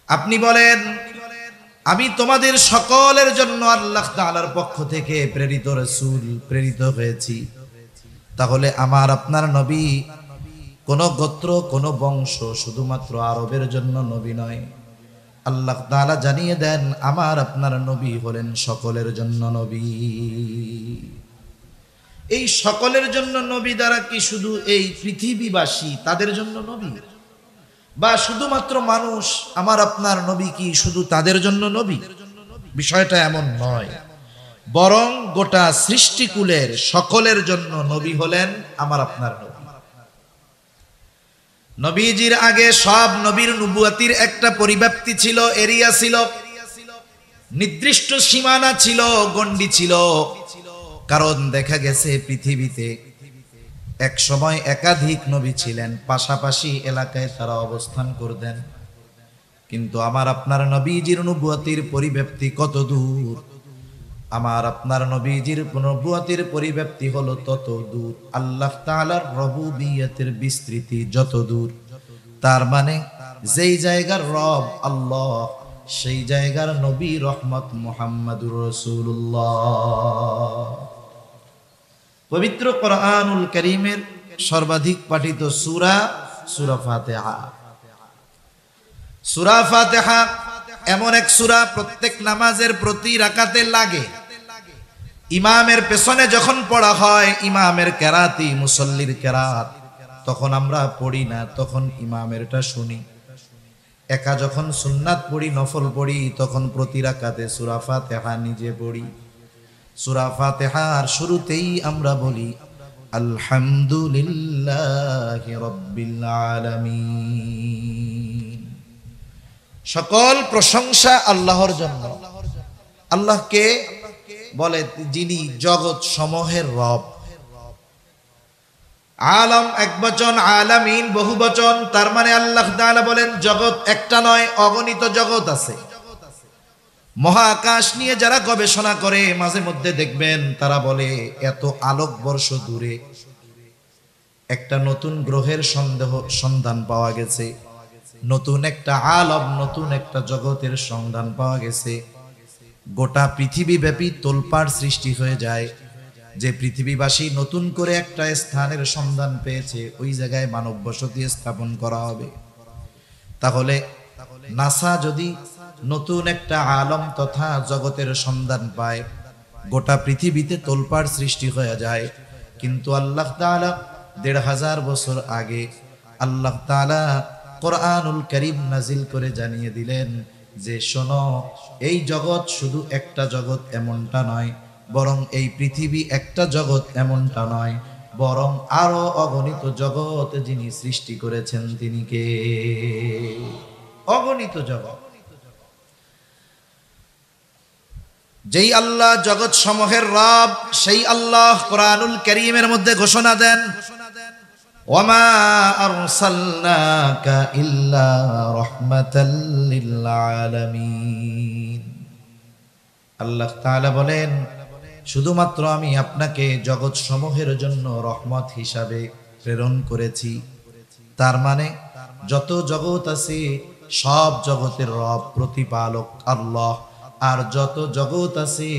আপনি বলেন আমি তোমাদের সকলের জন্য আল্লাহ তাআলার পক্ষ থেকে প্রেরিত রাসূল, প্রেরিত হয়েছি। তাহলে আমার আপনার নবী কোন গোত্র, কোন বংশ, শুধুমাত্র আরবের জন্য নবী নয়। আল্লাহ তাআলা জানিয়ে দেন আমার আপনার নবী হলেন সকলের জন্য নবী। এই সকলের জন্য নবী দ্বারা কি শুধু এই পৃথিবীবাসী তাদের জন্য নবী, বা শুধুমাত্র মানুষ আমার আপনার নবী কি শুধু তাদের জন্য নবী? বিষয়টা এমন নয়, বরং গোটা সৃষ্টিকুলের সকলের জন্য নবী হলেন আমার আপনার নবী। নবীজির আগে সব নবীর নবুয়তির একটা পরিব্যাপ্তি ছিল, এরিয়া ছিল, নির্দিষ্ট সীমানা ছিল, গণ্ডি ছিল। কারণ দেখা গেছে পৃথিবীতে এক সময় একাধিক নবী ছিলেন, পাশাপাশি এলাকায় তারা অবস্থান করতেন। কিন্তু আমার আপনার নবীজির নবুয়তির পরিব্যাপ্তি কত দূর, আমার আপনার নবীজির নবুয়তির পরিব্যাপ্তি হলো তত দূর, আল্লাহ তাআলার রবুবিয়তের বিস্তৃতি যত দূর। তার মানে যেই জায়গার রব আল্লাহ, সেই জায়গার নবী রহমত মুহাম্মাদুর রাসূলুল্লাহ। পবিত্র কোরআনুল কারীমের সর্বাধিক পাঠিত সূরা সূরা ফাতিহা। সূরা ফাতিহা এমন এক সূরা প্রত্যেক নামাজের প্রতি রাকাতে লাগে। ইমামের পেছনে যখন পড়া হয়, ইমামের কেরাতি, মুসল্লির কেরাত, তখন আমরা পড়ি না, তখন ইমামেরটা শুনি। একা যখন সুন্নাত পড়ি, নফল পড়ি, তখন প্রতি রাকাতে সূরা ফাতিহা নিজে পড়ি। সূরা ফাতিহার শুরুতেই আমরা বলি আলহামদুলিল্লাহি রাব্বিল আলামিন। সকল প্রশংসা আল্লাহর জন্য। আল্লাহকে বলে যিনি জগৎ সমূহের রব। আলম এক বচন, আলামিন বহু বচন। তার মানে আল্লাহ তাআলা বলেন জগৎ একটা নয়, অগণিত জগৎ আছে। মহাকাশ নিয়ে যারা গবেষণা করে মাঝে মধ্যে দেখবেন তারা বলে এত আলোকবর্ষ দূরে একটা নতুন গ্রহের সন্ধান পাওয়া গেছে, নতুন একটা আলম, নতুন একটা জগতের সন্ধান পাওয়া গেছে। গোটা পৃথিবীব্যাপী তোলপাড় সৃষ্টি হয়ে যায় যে পৃথিবীবাসী নতুন করে একটা স্থানের সন্ধান পেয়েছে, ওই জায়গায় মানব বসতি স্থাপন করা হবে। তাহলে নাসা যদি নতুন একটা আলম তথা জগতের সন্ধান পায়, গোটা পৃথিবীতে তোলপাড় সৃষ্টি হয়ে যায়। কিন্তু আল্লাহ তাআলা ১৫০০ বছর আগে আল্লাহ তাআলা কোরআনুল কারীম নাজিল করে জানিয়ে দিলেন যে শোনো, এই জগৎ শুধু একটা জগৎ এমনটা নয়, বরং এই পৃথিবী একটা জগৎ এমনটা নয়, বরং আরো অগণিত জগৎ যিনি সৃষ্টি করেছেন তিনি কে? অগণিত জগৎ। যেই আল্লাহ জগৎ সমূহের রব, সেই আল্লাহ কোরআনুল কারীমের মধ্যে ঘোষণা দেন ওয়ামা আরসালনাকা ইল্লা রাহমাতাল লিল আলামিন। আল্লাহ তাআলা বলেন শুধুমাত্র আমি আপনাকে জগৎ সমূহের জন্য রহমত হিসাবে প্রেরণ করেছি। তার মানে যত জগৎ আছে সব জগতের রব প্রতিপালক আল্লাহ, আর যত জগৎ আছে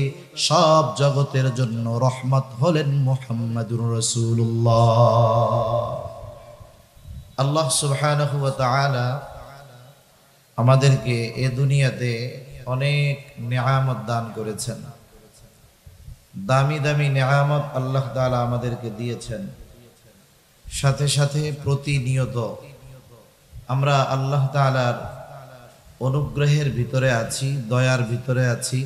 সব জগতের জন্য রহমত হলেন মুহাম্মাদুর রাসূলুল্লাহ। আল্লাহ সুবহানাহু ওয়া তাআলা আমাদেরকে এ দুনিয়াতে অনেক নিয়ামত দান করেছেন, দামি দামি নিয়ামত আল্লাহ তাআলা আমাদেরকে দিয়েছেন। সাথে সাথে প্রতিনিয়ত আমরা আল্লাহ তাআলার অনুগ্রহের ভিতরে আছি, দয়ার ভিতরে আছি।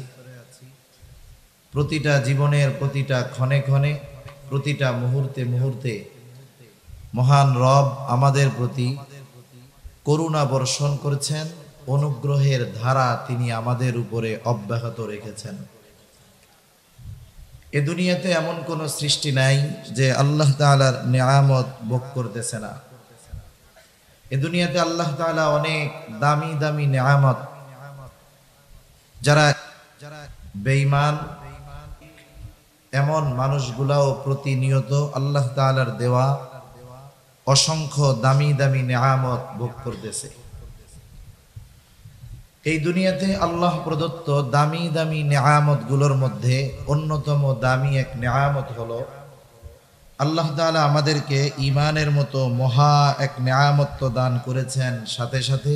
প্রতিটা জীবনের প্রতিটা ক্ষণে ক্ষণে, প্রতিটা মুহূর্তে মুহূর্তে মহান রব আমাদের প্রতি করুণা বর্ষণ করেছেন, অনুগ্রহের ধারা তিনি আমাদের উপরে অব্যাহত রেখেছেন। এ দুনিয়াতে এমন কোন সৃষ্টি নাই যে আল্লাহ তাআলার নিয়ামত ভোগ করতেছে না। এ দুনিয়াতে আল্লাহ তাআলা অনেক দামি দামি নিয়ামত, যারা বেঈমান এমন মানুষগুলাও প্রতিনিয়ত আল্লাহ তাআলার দেওয়া অসংখ্য দামি দামি নিয়ামত ভোগ করতেছে। এই দুনিয়াতে আল্লাহ প্রদত্ত দামি দামি নেয়ামতগুলোর মধ্যে অন্যতম দামি এক নেয়ামত হলো আল্লাহ তাআলা আমাদেরকে ঈমানের মতো মহা এক নেয়ামত দান করেছেন, সাথে সাথে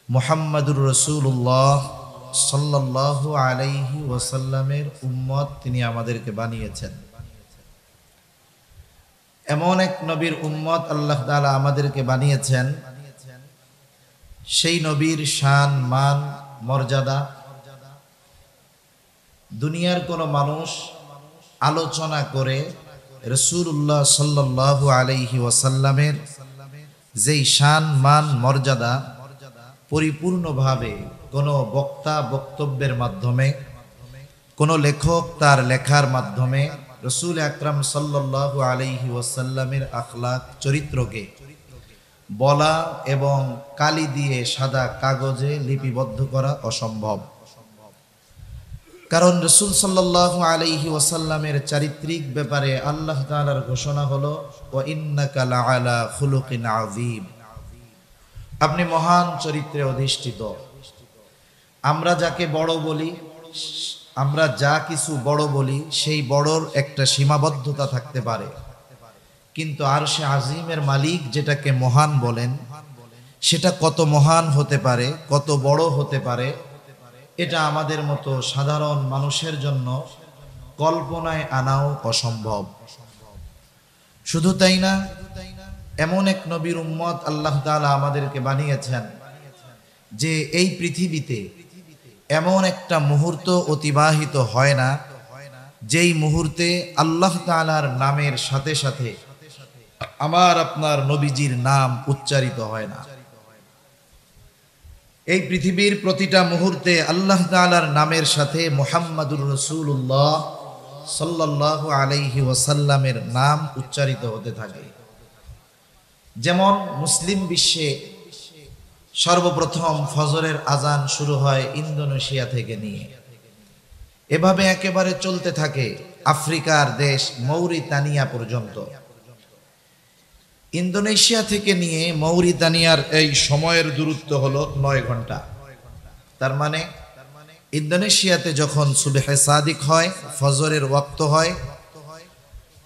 মুহাম্মাদুর রাসূলুল্লাহ সাল্লাল্লাহু আলাইহি ওয়াসাল্লামের উম্মত তিনি আমাদেরকে বানিয়েছেন। এমন এক নবীর উম্মত আল্লাহ তাআলা আমাদেরকে বানিয়েছেন, সেই নবীর শান মান মর্যাদা দুনিয়ার কোনো মানুষ আলোচনা করে রাসূলুল্লাহ সাল্লাল্লাহু আলাইহি ওয়াসাল্লামের যেই শান মান মর্যাদা পরিপূর্ণভাবে কোনো বক্তা বক্তব্যের মাধ্যমে, কোনো লেখক তার লেখার মাধ্যমে রাসূল আকরাম সাল্লাল্লাহু আলাইহি ওয়াসাল্লামের আখলাক চরিত্রকে বলা এবং কালি দিয়ে সাদা কাগজে লিপিবদ্ধ করা অসম্ভব। কারণ রাসূল সাল্লাল্লাহু আলাইহি ওয়াসাল্লামের চারিত্রিক ব্যাপারে আল্লাহ তাআলার ঘোষণা হলো ওয়া ইন্নাকা লাআলা খুলুকিন আযীম, আপনি মহান চরিত্রে অধিষ্ঠিত। আমরা যাকে বড় বলি, আমরা যা কিছু বড় বলি সেই বড়র একটা সীমাবদ্ধতা থাকতে পারে, কিন্তু আরশে আজিমের মালিক যেটাকে মহান বলেন সেটা কত মহান হতে পারে, কত বড় হতে পারে, এটা আমাদের মতো সাধারণ মানুষের জন্য কল্পনায় আনাও অসম্ভব। শুধু তাই না, এমন এক নবীর উম্মত আল্লাহ তাআলা আমাদেরকে বানিয়েছেন যে এই পৃথিবীতে এমন একটা মুহূর্ত অতিবাহিত হয় না যেই মুহূর্তে আল্লাহ তাআলার নামের সাথে সাথে আমার আপনার নবীজির নাম উচ্চারিত হয় না। এই পৃথিবীর প্রতিটা মুহূর্তে আল্লাহ তাআলার নামের সাথে মুহাম্মাদুর রাসূলুল্লাহ সাল্লাল্লাহু আলাইহি ওয়াসাল্লামের নাম উচ্চারিত হতে থাকে। যেমন মুসলিম বিশ্বে সর্বপ্রথম ফজরের আজান শুরু হয় ইন্দোনেশিয়া থেকে নিয়ে, এভাবে একেবারে চলতে থাকে আফ্রিকার দেশ মৌরিতানিয়া পর্যন্ত। ইন্দোনেশিয়া থেকে নিয়ে মৌরিতানিয়ার এই সময়ের দূরত্ব হলো 9 ঘন্টা। তার মানে ইন্দোনেশিয়াতে যখন সুবহে সাদিক হয়, ফজরের ওয়াক্ত হয়,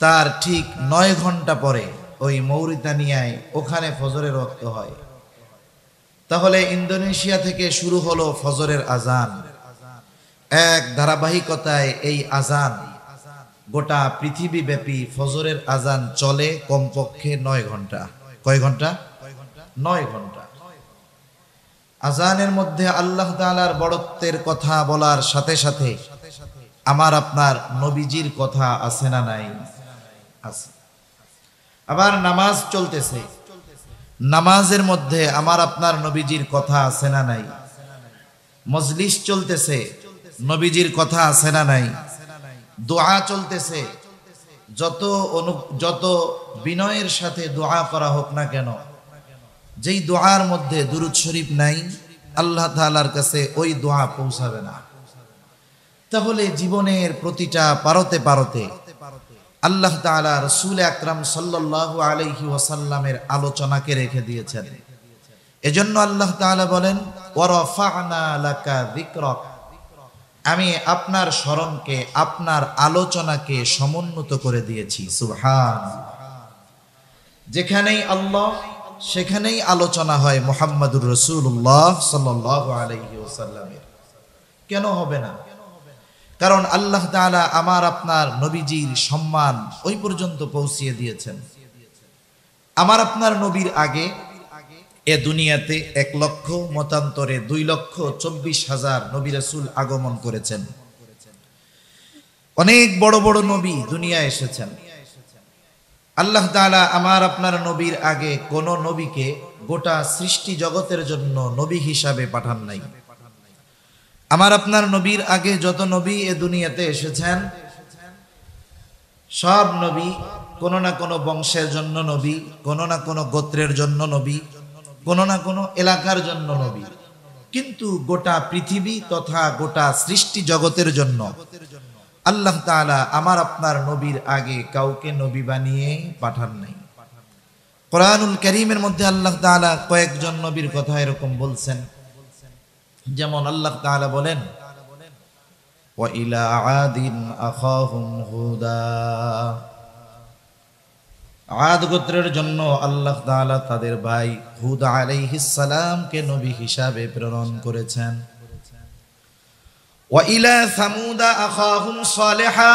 তার ঠিক 9 ঘন্টা পরে ওই মৌরিতানিয়ায় ওখানে ফজরের ওয়াক্ত হয়। তাহলে ইন্দোনেশিয়া থেকে শুরু হলো ফজরের আজান, এক ধারাবাহিকতায় এই আজান গোটা পৃথিবী ব্যাপী ফজরের আজান চলে কমপক্ষে 9 ঘন্টা। কয় ঘন্টা? 9 ঘন্টা। আজানের মধ্যে আল্লাহ তাআলার বড়ত্বের কথা বলার সাথে সাথে আমার আপনার নবীজির কথা আছে না নাই? আছে। আবার নামাজ চলতেছে, নামাজের মধ্যে আমার আপনার নবীজির কথা আছে না নাই? মজলিস চলতেছে, নবীজির কথা আছে না নাই? দোয়া চলতেছে, যত বিনয়ের সাথে দোয়া করা হোক না কেন, যেই দোয়ার মধ্যে দুরূদ শরীফ নাই, আল্লাহ তাআলার কাছে ওই দোয়া পৌঁছাবে না। তাহলে জীবনের প্রতিটা পারতে পারতে আল্লাহ তাআলা রাসূল আকরাম সাল্লাল্লাহু আলাইহি ওয়াসাল্লামের আলোচনাকে রেখে দিয়েছেন। এজন্য আল্লাহ তাআলা বলেন ওয়া রাফা'না লাকা যিকরাক, আমি আপনার স্মরণকে, আপনার আলোচনাকে সমুন্নত করে দিয়েছি। সুবহানাল্লাহ। যেখানেই আল্লাহ সেখানেই আলোচনা হয় মুহাম্মাদুর রাসূলুল্লাহ সাল্লাল্লাহু আলাইহি ওয়াসাল্লামের। কেন হবে না? কারণ আল্লাহ তাআলা আমার আপনার নবীজির সম্মান ওই পর্যন্ত পৌঁছিয়ে দিয়েছেন। আমার আপনার নবীর আগে এ দুনিয়াতে 1 লক্ষ মতান্তরে 2,24,000 নবী রাসূল আগমন করেছেন। অনেক বড় বড় নবী দুনিয়ায় এসেছেন। আল্লাহ তাআলা আমার আপনার নবীর আগে কোন নবীকে গোটা সৃষ্টি জগতের জন্য নবী হিসাবে পাঠান নাই। আমার আপনার নবীর আগে যত নবী এ দুনিয়াতে এসেছেন, সব নবী কোন না কোন বংশের জন্য নবী, কোন না কোন গোত্রের জন্য নবী, কোন না কোন এলাকার জন্য নবী, কিন্তু গোটা পৃথিবী তথা গোটা সৃষ্টি জগতের জন্য আল্লাহ তাআলা আমার আপনার নবীর আগে কাউকে নবী বানিয়ে পাঠান নাই। কোরআনুল কারীমের মধ্যে আল্লাহ তাআলা কয়েকজন নবীর কথা এরকম বলছেন। যেমন আল্লাহ তাআলা বলেন, ওয়া ইলা আদিন আখাহুম হুদা, আদ গোত্রের জন্য আল্লাহ তাআলা তাদের ভাই হুদ আলাইহিস সালামকে নবী হিসাবে প্রেরণ করেছেন। ওয়া ইলা সামুদা আখাহুম সালিহা,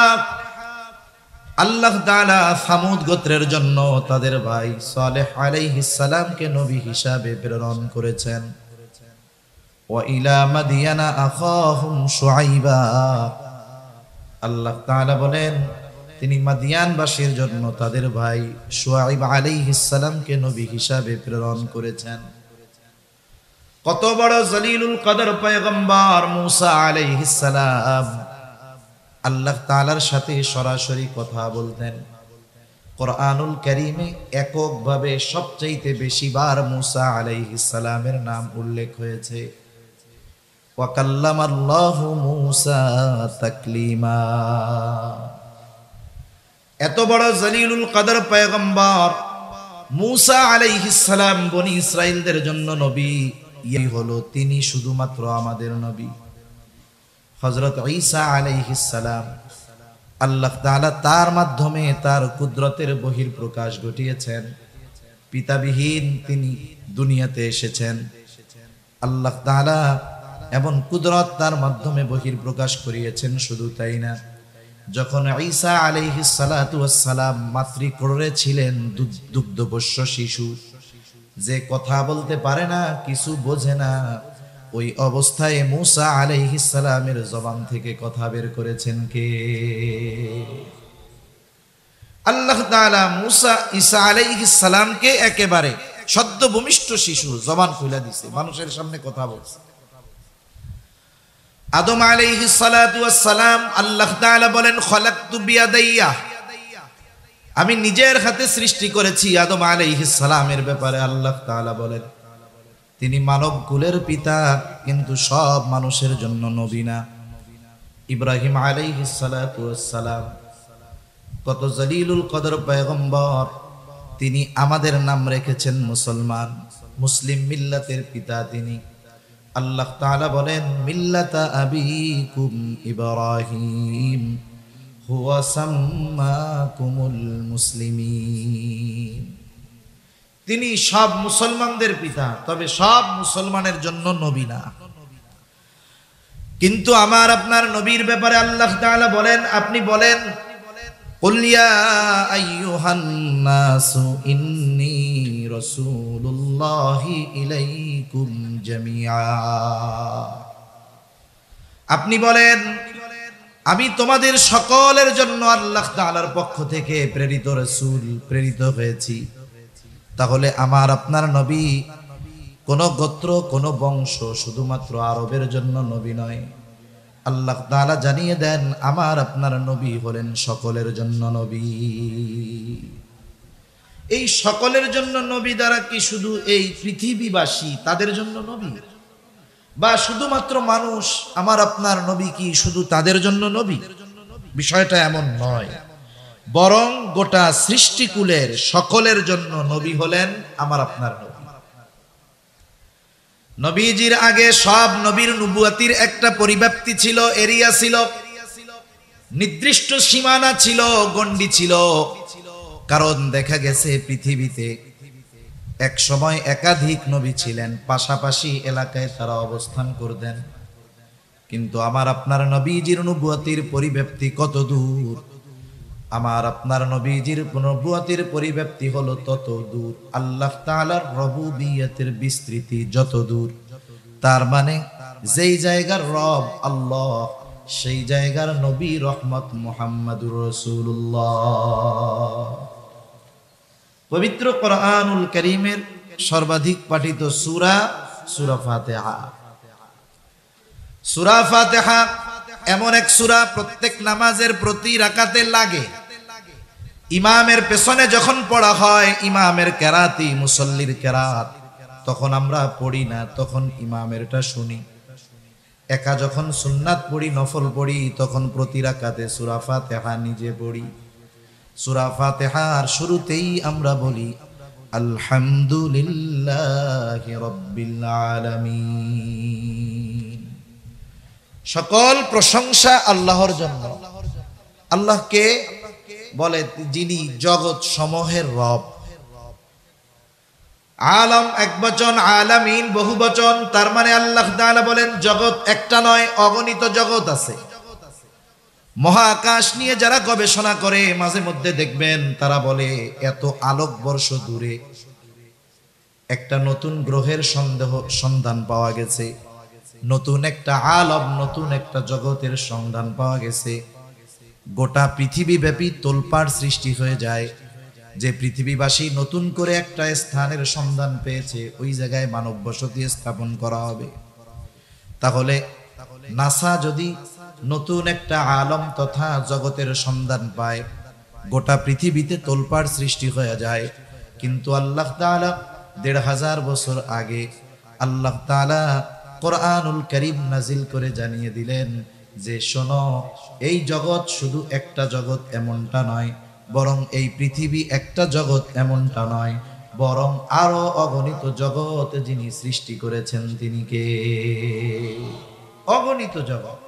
আল্লাহ তাআলা সামুদ গোত্রের জন্য তাদের ভাই সালেহ আলাইহিস সালামকে নবী হিসাবে প্রেরণ করেছেন। ওয়া ইলা মাদিয়ানা আখাহুম শুআইবা, আল্লাহ তাআলা বলেন তিনি মাদিয়ানবাসীর জন্য তাদের ভাই শুআইব আলাইহিস সালামকে নবী হিসাবে প্রেরণ করেছেন। কত বড় জলিলুল কদর পয়গম্বর মুসা আলাইহিস সালাম আল্লাহ তাআলার সাথে সরাসরি কথা বলতেন। কোরআনুল কারীমে এককভাবে সবচাইতে বেশি বার মুসা আলাইহিস সালামের নাম উল্লেখ হয়েছে। ওয়া কাল্লামাল্লাহু মুসা তাকলিমা, এত বড় জলিলুল কদর পয়গম্বর মুসা আলাইহিস সালাম বনি ইসরাইলদের জন্য নবী, এই হলো তিনি শুধুমাত্র আমাদের নবী। হযরত ঈসা আলাইহিস সালাম আল্লাহ তাআলা তার মাধ্যমে তার কুদরতের বহিঃপ্রকাশ ঘটিয়েছেন। পিতাবিহীন তিনি দুনিয়াতে এসেছেন। আল্লাহ তাআলা এবং কুদরত তার মাধ্যমে বহিঃপ্রকাশ করিয়েছেন। শুধু তাই না, যখন ঈসা আলাইহিস সালাতু ওয়াস সালাম মাতৃকোলে ছিলেন, দুগ্ধপোষ্য শিশু, যে কথা বলতে পারে না, কিছু বোঝে না, ওই অবস্থায় মুসা আলাইহিস সালামের জবান থেকে কথা বের করেছেন কে? আল্লাহ তাআলা মুসা ঈসা আলাইহিস সালামকে একেবারে সদ্য ভূমিষ্ঠ শিশু জবান খুলে দিয়েছে, মানুষের সামনে কথা বলছে। আদম আলাইহিস সালাতু ওয়াস সালাম আল্লাহ তাআলা বলেন খলাকতু বিয়াদাইয়া, আমি নিজের হাতে সৃষ্টি করেছি। আদম আলাইহিস সালামের ব্যাপারে আল্লাহ তাআলা বলেন তিনি মানব কুলের পিতা, কিন্তু সব মানুষের জন্য নবী না। ইব্রাহিম আলাইহিস সালাতু ওয়াস সালাম কত জলিলুল কদর পয়গম্বর, তিনি আমাদের নাম রেখেছেন মুসলমান, মুসলিম মিল্লাতের পিতা তিনি। আল্লাহ তাআলা বলেন মিল্লাতা আবিকুম ইব্রাহিম হুয়া সাম্মাকুমুল মুসলিমিন, তিনি সব মুসলমানদের পিতা, তবে সব মুসলমানের জন্য নবী না। কিন্তু আমার আপনার নবীর ব্যাপারে আল্লাহ তাআলা বলেন, আপনি বলেন কুল ইয়া আইয়ুহান নাসু ইন্নী রাসূলুল্লাহি ইলাইকুম জামিআ, আপনি বলেন আমি তোমাদের সকলের জন্য আল্লাহ তাআলার পক্ষ থেকে প্রেরিত রাসূল, প্রেরিত হয়েছি। তাহলে আমার আপনার নবী কোন গোত্র, কোন বংশ, শুধুমাত্র আরবের জন্য নবী নয়। আল্লাহ তাআলা জানিয়ে দেন আমার আপনার নবী হলেন সকলের জন্য নবী। এই সকলের জন্য নবী দ্বারা কি শুধু এই পৃথিবীবাসী তাদের জন্য নবী, বা শুধুমাত্র মানুষ আমার আপনার নবী কি শুধু তাদের জন্য নবী? বিষয়টা এমন নয়, বরং গোটা সৃষ্টিকুলের সকলের জন্য নবী হলেন আমার আপনার নবী। নবীজির আগে সব নবীর নবুয়তির একটা পরিব্যাপ্তি ছিল, এরিয়া ছিল, নির্দিষ্ট সীমানা ছিল, গণ্ডি ছিল। কারণ দেখা গেছে পৃথিবীতে এক সময় একাধিক নবী ছিলেন, পাশাপাশি এলাকায় তারা অবস্থান করতেন। কিন্তু আমার আপনার নবীজির নবুয়তির পরিব্যাপ্তি কত দূর, আমার আপনার নবীজির নবুয়তির পরিব্যাপ্তি হলো তত দূর, আল্লাহ তাআলার রবুবিয়তের বিস্তৃতি যত দূর। তার মানে যেই জায়গার রব আল্লাহ, সেই জায়গার নবী রহমত মুহাম্মাদুর রাসূলুল্লাহ। পবিত্র কোরআনুল কারীমের সর্বাধিক পাঠিত সূরা সূরা ফাতিহা। সূরা ফাতিহা এমন এক সূরা প্রত্যেক নামাজের প্রতি রাকাতে লাগে। ইমামের পেছনে যখন পড়া হয়, ইমামের কেরাতি, মুসল্লির কেরাত, তখন আমরা পড়ি না, তখন ইমামেরটা শুনি। একা যখন সুন্নাত পড়ি, নফল পড়ি, তখন প্রতি রাকাতে সূরা ফাতিহা নিজে পড়ি। সূরা ফাতিহার শুরুতেই আমরা বলি আলহামদুলিল্লাহি রাব্বিল আলামিন। সকল প্রশংসা আল্লাহর জন্য। আল্লাহকে বলে যিনি জগৎ সমূহের রব। আলম এক বচন, আলামিন বহু বচন। তার মানে আল্লাহ তাআলা বলেন জগৎ একটা নয়, অগণিত জগৎ আছে। মহাকাশ নিয়ে যারা গবেষণা করে মাঝে মধ্যে দেখবেন তারা বলে এত আলোকবর্ষ দূরে একটা নতুন গ্রহের সন্ধান পাওয়া গেছে, নতুন একটা আলম, নতুন একটা জগতের সন্ধান পাওয়া গেছে। গোটা পৃথিবী ব্যাপী তোলপাড় সৃষ্টি হয়ে যায় যে পৃথিবীবাসী নতুন করে একটা স্থানের সন্ধান পেয়েছে, ওই জায়গায় মানব বসতি স্থাপন করা হবে। তাহলে নাসা যদি নতুন একটা আলম তথা জগতের সন্ধান পায়, গোটা পৃথিবীতে তোলপাড় সৃষ্টি হয়ে যায়। কিন্তু আল্লাহ তাআলা ১৫০০ বছর আগে আল্লাহ তাআলা কোরআনুল কারীম নাজিল করে জানিয়ে দিলেন যে শোনো, এই জগৎ শুধু একটা জগৎ এমনটা নয়, বরং এই পৃথিবী একটা জগৎ এমনটা নয়, বরং আরো অগণিত জগৎ যিনি সৃষ্টি করেছেন তিনি কে? অগণিত জগৎ।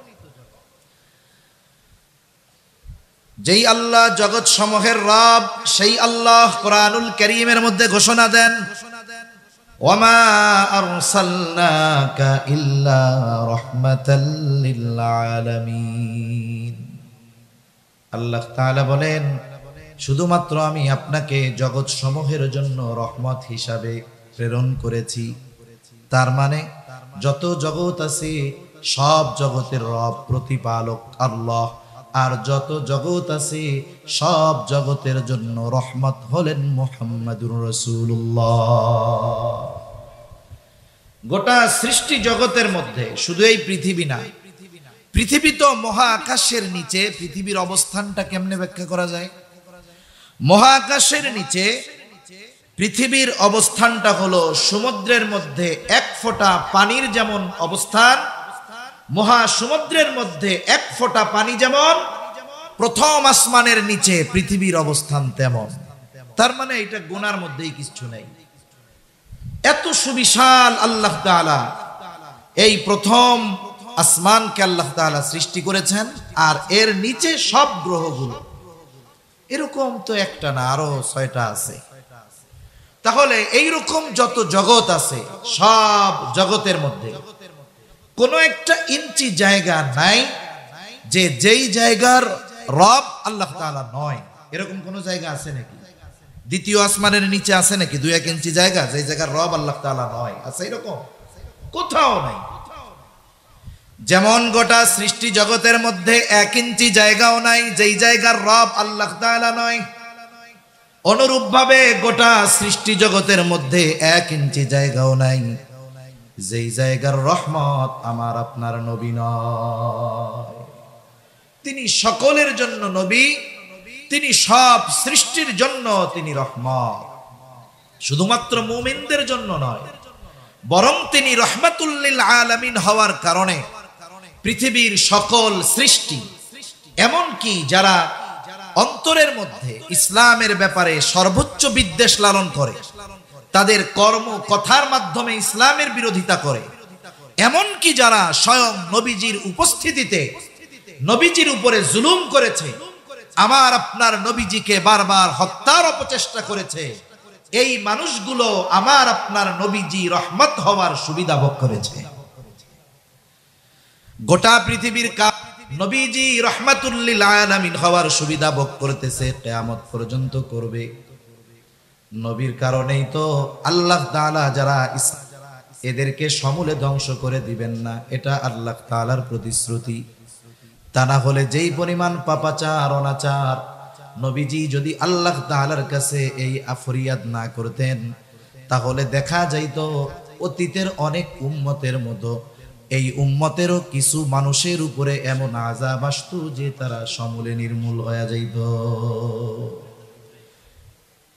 যেই আল্লাহ জগৎ সমূহের রব, সেই আল্লাহ কোরআনুল কারীমের মধ্যে ঘোষণা দেন, ওয়ামা আরসালনাকা ইল্লা রাহমাতাল লিল আলামিন। আল্লাহ তাআলা বলেন শুধুমাত্র আমি আপনাকে জগৎ সমূহের জন্য রহমত হিসাবে প্রেরণ করেছি। তার মানে যত জগৎ আছে সব জগতের রব প্রতিপালক আল্লাহ, আর যত জগৎ আছে সব জগতের জন্য রহমত হলেন মুহাম্মাদুর রাসূলুল্লাহ। গোটা সৃষ্টি জগতের মধ্যে শুধু এই পৃথিবী না, পৃথিবী তো মহাকাশের নিচে। পৃথিবীর অবস্থানটা কেমনে ব্যাখ্যা করা যায়? মহাকাশের নিচে পৃথিবীর অবস্থানটা হলো সমুদ্রের মধ্যে এক ফোঁটা পানির যেমন অবস্থান, মহাসমুদ্রের মধ্যে এক ফোঁটা পানি যেমন, প্রথম আসমানের নিচে পৃথিবীর অবস্থান তেমন। তার মানে এটা গোনার মধ্যেই কিছু নেই। এত সুবিশাল আল্লাহ তাআলা এই প্রথম আসমানকে আল্লাহ তাআলা সৃষ্টি করেছেন, আর এর নিচে সব গ্রহগুলো। এরকম তো একটা না, আরো ৬টা আছে। তাহলে এইরকম যত জগৎ আছে সব জগতের মধ্যে কোনো একটা ইঞ্চি জায়গা নাই যে যেই জায়গার রব আল্লাহ তাআলা নয়। এরকম কোন জায়গা আছে নাকি? দ্বিতীয় আসমানের নিচে আছে নাকি ২-১ ইঞ্চি জায়গা যেই জায়গার রব আল্লাহ তাআলা নয়? আছে এরকম? কোথাও নাই। যেমন গোটা সৃষ্টি জগতের মধ্যে ১ ইঞ্চি জায়গাও নাই যেই জায়গার রব আল্লাহ তাআলা নয়, অনুরূপ ভাবে গোটা সৃষ্টি জগতের মধ্যে ১ ইঞ্চি জায়গাও নাই যেই জায়গার রহমত আমার আপনার নবী নয়। তিনি সকলের জন্য নবী, তিনি সব সৃষ্টির জন্য তিনি রহমত। শুধুমাত্র মুমিনদের জন্য নয়, বরং তিনি রহমাতুল লিল আলামিন হওয়ার কারণে পৃথিবীর সকল সৃষ্টি, এমনকি যারা অন্তরের মধ্যে ইসলামের ব্যাপারে সর্বোচ্চ বিদ্বেষ লালন করে, তাদের কর্ম কথার মাধ্যমে ইসলামের বিরোধিতা করে, এমনকি যারা স্বয়ং নবীজির উপস্থিতিতে নবীজির উপরে জুলুম করেছে, আমার আপনার নবীজিকে বারবার হত্যার অপচেষ্টা করেছে, এই মানুষগুলো আমার আপনার নবীজি রহমত হওয়ার সুবিধা ভোগ করেছে। গোটা পৃথিবীর নবীজি রহমাতুল লিল আলামিন হওয়ার সুবিধা ভোগ করতেছে, কিয়ামত পর্যন্ত করবে। নবীর কারণেই তো আল্লাহ তাআলা যারা এদেরকে সমূলে ধ্বংস করে দিবেন না, এটা আল্লাহ তাআলার প্রতিশ্রুতি। তা না হলে যেই পরিমাণ পাপাচার অনাচার, নবীজি যদি আল্লাহ তাআলার কাছে এই ফরিয়াদ না করতেন, তাহলে দেখা যাইত অতীতের অনেক উম্মতের মতো এই উম্মতেরও কিছু মানুষের উপরে এমন আযাব আসতো যে তারা সমূলে নির্মূল হয়ে যাইত।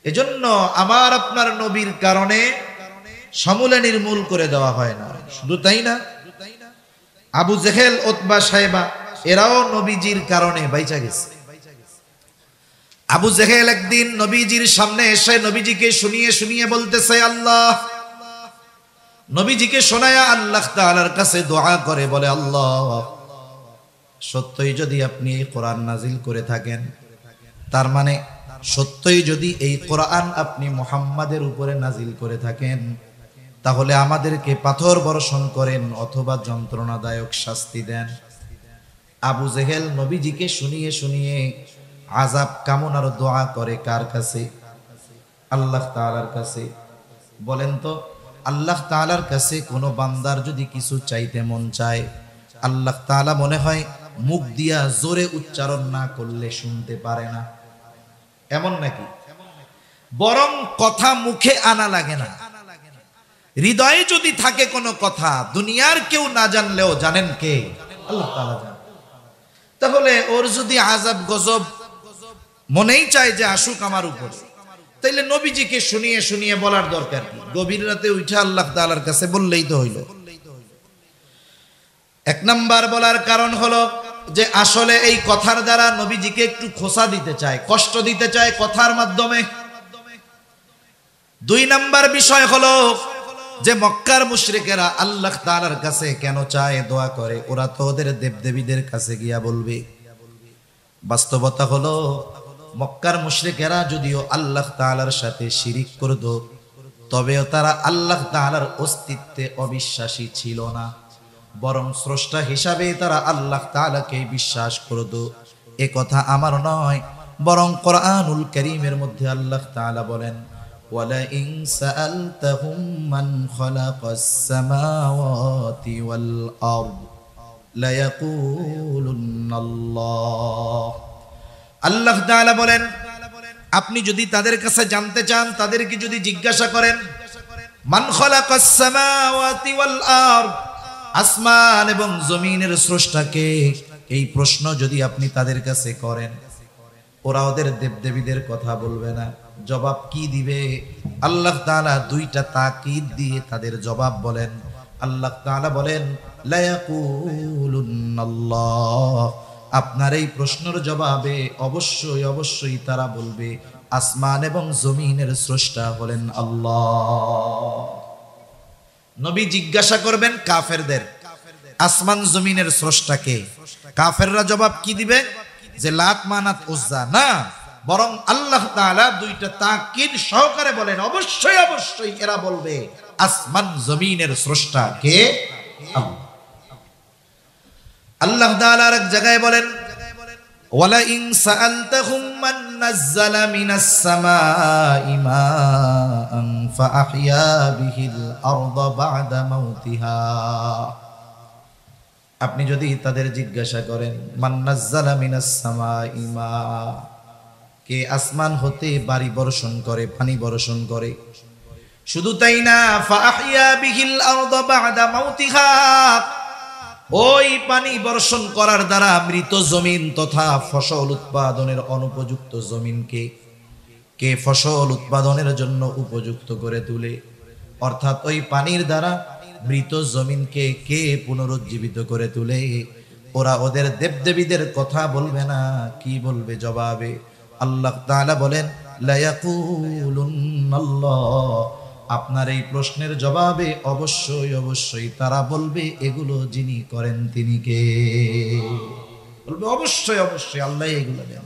এজন্য আমার আপনার নবীর কারণে সমূলে নির্মূল করে দেওয়া হয় না। শুধু তাই না, আবু জেহেল, উতবা, সাইবা এরাও নবীজির কারণে বাইচা গেছে। আবু জেহেল একদিন নবীজির সামনে এসে নবীজিকে শুনিয়ে শুনিয়ে বলতেছে আল্লাহ, নবীজিকে শোনায়া আল্লাহ তাআলার কাছে দোয়া করে বলে, আল্লাহ সত্যই যদি আপনি এই কোরআন নাজিল করে থাকেন, তার মানে সত্যই যদি এই কোরআন আপনি মুহাম্মাদের উপরে নাজিল করে থাকেন, তাহলে আমাদেরকে পাথর বর্ষণ করেন অথবা যন্ত্রণাদায়ক শাস্তি দেন। আবু জেহেল নবীজিকে শুনিয়ে শুনিয়ে আযাব কামনার দোয়া করে কার কাছে? আল্লাহ তাআলার কাছে। বলেন তো, আল্লাহ তাআলার কাছে কোনো বান্দার যদি কিছু চাইতে মন চায়, আল্লাহ তাআলা মনে হয় মুখ দিয়া জোরে উচ্চারণ না করলে শুনতে পারে না, এমন নাকি? বরং কথা মুখে আনা লাগে না, হৃদয়ে যদি থাকে কোনো কথা, দুনিয়ার কেউ না জানলেও জানেন কে? আল্লাহ তাআলা জানেন। তাহলে ওর যদি আযাব গজব মনেই চায় যে আসুক আমার উপর, তাইলে নবীজিকে শুনিয়ে শুনিয়ে বলার দরকার কি? গভীর রাতে উঠে আল্লাহ তাআলার কাছে বললেই তো হইল। এক নাম্বার বলার কারণ হলো যে আসলে এই কথার দ্বারা নবীজিকে একটু খোসা দিতে চায়, কষ্ট দিতে চায় কথার মাধ্যমে। দুই নাম্বার বিষয় হলো যে মক্কার মুশরিকেরা আল্লাহ তাআলার কাছে কেন চায়, দোয়া করে? ওরা তো ওদের দেবদেবীদের কাছে গিয়া বলবে। বাস্তবতা হলো মক্কার মুশরিকেরা যদিও আল্লাহ তাআলার সাথে শিরিক করত, তবেও তারা আল্লাহ তাআলার অস্তিত্বে অবিশ্বাসী ছিল না, বরং স্রষ্টা হিসাবে তারা আল্লাহ তাআলাকে বিশ্বাস করত। এ কথা আমার নয়, বরং কোরআনুল কারীমের মধ্যে আল্লাহ তাআলা বলেন, ওয়ালাইন সাআলতাহুম মান খালাকাস সামাওয়াতি ওয়াল আরদ লায়াকুলুন্নাল্লাহ। আল্লাহ তাআলা বলেন, আপনি যদি তাদের কাছে জানতে চান, তাদেরকে যদি জিজ্ঞাসা করেন, মান খালাকাস সামাওয়াতি ওয়াল আরদ, আসমান এবং জমিনের স্রষ্টাকে, এই প্রশ্ন যদি আপনি তাদের কাছে করেন, ওরা ওদের দেবদেবীদের কথা বলবে না। জবাব কি দিবে? আল্লাহ তাআলা দুইটা তাকিদ দিয়ে তাদের জবাব বলেন। আল্লাহ তাআলা বলেন, লায়াকুলুন্নাল্লাহ, আপনার এই প্রশ্নের জবাবে অবশ্যই অবশ্যই তারা বলবে আসমান এবং জমিনের স্রষ্টা হলেন আল্লাহ। নবী জিজ্ঞাসা করবেন কাফেরদের, আসমান জমিনের স্রষ্টাকে। কাফেররা জবাব কি দিবে? যে লাত মানাত উজ্জা না, বরং আল্লাহ তাআলা দুইটা তাকিদ সহকারে বলেন অবশ্যই অবশ্যই এরা বলবে আসমান জমিনের স্রষ্টা কে? আল্লাহ। আল্লাহ তাআলা এক জায়গায় বলেন, ওয়ালাইন সাআলতাহুম মান নাযালা মিনাস সামাই মাআন ফাআহইয়া বিহিল আরদা বা'দা মাউতিহা। আপনি যদি তাদের জিজ্ঞাসা করেন, মান নাযালা মিনাস সামাই মা, কে আসমান হতে বাড়ি বর্ষণ করে, পানি বর্ষণ করে? শুধু তাই না, ফাআহইয়া বিহিল আরদা বা'দা মাউতিহা, ওই পানি বর্ষণ করার দ্বারা মৃত জমিন তথা ফসল উৎপাদনের অনুপযুক্ত জমিনকে কে ফসল উৎপাদনের জন্য উপযুক্ত করে তোলে? অর্থাৎ ওই পানির দ্বারা মৃত জমিনকে কে পুনরুজ্জীবিত করে তোলে? ওরা ওদের দেবদেবীদের কথা বলবে না, কি বলবে জবাবে? আল্লাহ তাআলা বলেন, লায়াকুলুন্নাল্লাহ, আপনার এই প্রশ্নের জবাবে অবশ্যই অবশ্যই তারা বলবে এগুলো যিনি করেন তিনি কে? বলবে অবশ্যই অবশ্যই আল্লাহ এগুলো দেন।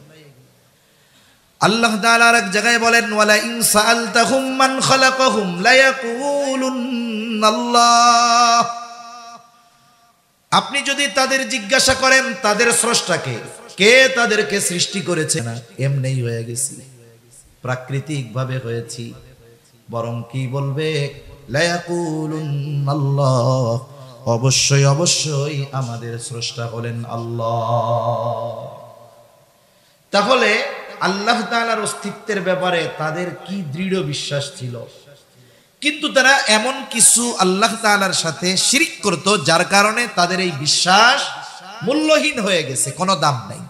আল্লাহ তাআলা এক জায়গায় বলেন, ওয়ালাইন সাআলতাহুম মান খালাকাহুম লায়াকুলুন্নাল্লাহ, আপনি যদি তাদের জিজ্ঞাসা করেন তাদের স্রষ্টাকে, কে তাদেরকে সৃষ্টি করেছে? না এমনিই হয়ে গেছি, প্রাকৃতিক ভাবে হয়েছি, বরং কি বলবে? লায়াকুলুন্নাল্লাহ, অবশ্যই অবশ্যই আমাদের স্রষ্টা হলেন আল্লাহ। তাহলে আল্লাহ তাআলার অস্তিত্বের ব্যাপারে তাদের কি দৃঢ় বিশ্বাস ছিল, কিন্তু তারা এমন কিছু আল্লাহ তাআলার সাথে শিরক করত যার কারণে তাদের এই বিশ্বাস মূল্যহীন হয়ে গেছে, কোনো দাম নাই।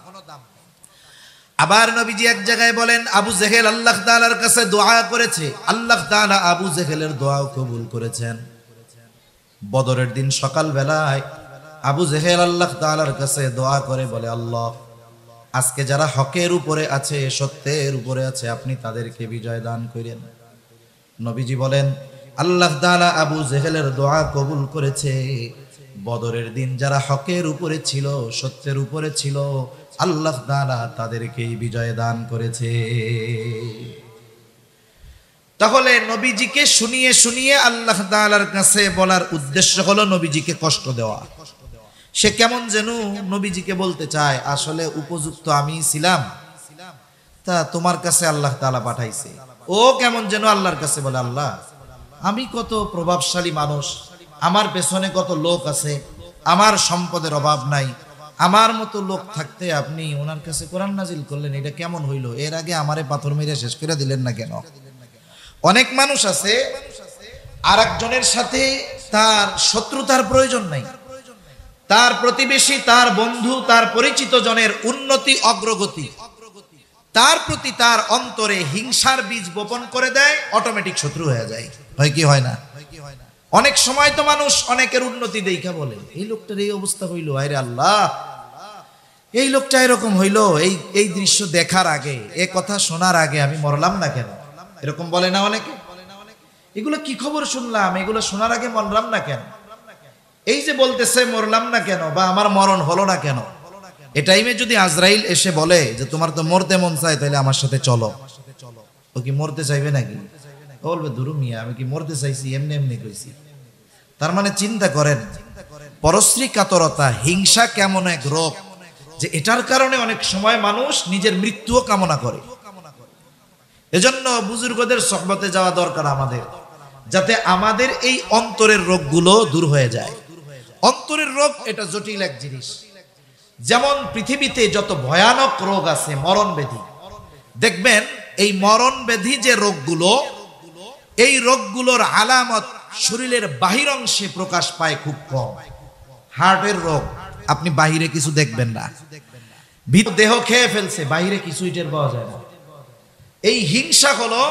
আবার নবীজি এক জায়গায় বলেন, আবু জেহেল আল্লাহ তাআলার কাছে দোয়া করেছে, আল্লাহ তাআলা আবু জেহেলের দোয়াও কবুল করেছেন। বদরের দিন সকাল বেলায় আবু জেহেল আল্লাহ তাআলার কাছে দোয়া করে বলে, আল্লাহ, আজকে যারা হকের উপরে আছে, সত্যের উপরে আছে, আপনি তাদেরকে বিজয় দান করেন। নবীজি বলেন, আল্লাহ তাআলা আবু জেহেলের দোয়া কবুল করেছে। বদরের দিন যারা হকের উপরে ছিল, সত্যের উপরে ছিল, আল্লাহ তাআলা তাদেরকেই বিজয় দান করেছে। তাহলে নবীজিকে শুনিয়ে শুনিয়ে আল্লাহ তাআলার কাছে বলার উদ্দেশ্য হলো নবীজিকে কষ্ট দেওয়া। সে কেমন যেন নবীজিকে বলতে চায়, আসলে উপযুক্ত আমি ছিলাম, তা তোমার কাছে আল্লাহ তাআলা পাঠাইছে। ও কেমন যেন আল্লাহর কাছে বলে, আল্লাহ আমি কত প্রভাবশালী মানুষ, আমার পেছনে কত লোক আছে, আমার সম্পদের অভাব নাই, আমার মতো লোক থাকতে আপনি ওনার কাছে কোরআন নাজিল করলেন, এটা কেমন হইল? এর আগে আমারে পাথর মেরে শেষ করে দিলেন না কেন? অনেক মানুষ আছে আর একজনের সাথে তার শত্রুতার প্রয়োজন নাই, তার প্রতিবেশী, তার বন্ধু, তার পরিচিত জনের উন্নতি অগ্রগতি, তার প্রতি তার অন্তরে হিংসার বীজ বপন করে দেয়, অটোমেটিক শত্রু হয়ে যায়। হয় কি হয় না? অনেক সময় তো মানুষ অনেকের উন্নতি দেখা বলে, এই লোকটার এই অবস্থা হইল, আরে আল্লাহ এই লোকটা এরকম হইল, এই দৃশ্য দেখার আগে, এ কথা শোনার আগে আমি মরলাম না কেন? এরকম বলে না অনেকে? এগুলো কি খবর শুনলাম, এগুলো শোনার আগে মরলাম না কেন? এই যে বলতেছে মরলাম না কেন বা আমার মরণ হলো না কেন, এ টাইমে যদি আজরাইল এসে বলে যে তোমার তো মরতে মন চায়, তাহলে আমার সাথে চলো, ও কি মরতে চাইবে নাকি? বলবে ধুরু মিয়া, আমি কি মরতে চাইছি? এমনি এমনি কইছি। তার মানে চিন্তা করেন, পরশ্রী কাতরতা, হিংসা কেমন এক রোগ যে এটার কারণে অনেক সময় মানুষ নিজের মৃত্যুও কামনা করে। এজন্য বুজুর্গদের সোহবতে যাওয়া দরকার আমাদের, যাতে আমাদের এই অন্তরের রোগগুলো দূর হয়ে যায়। অন্তরের রোগ এটা জটিল এক জিনিস। যেমন পৃথিবীতে যত ভয়ানক রোগ আছে, মরণ ব্যাধি, দেখবেন এই মরণ ব্যাধি যে রোগগুলো, এই রোগগুলোর আলামত শরীরের বাহির অংশে প্রকাশ পায় খুব কম। হার্টের রোগ আপনি বাহিরে কিছু দেখবেন না, ভিতর দেহ খেয়ে ফেলছে, বাহিরে কিছুই টের পাওয়া যায় না। এই হিংসা হলো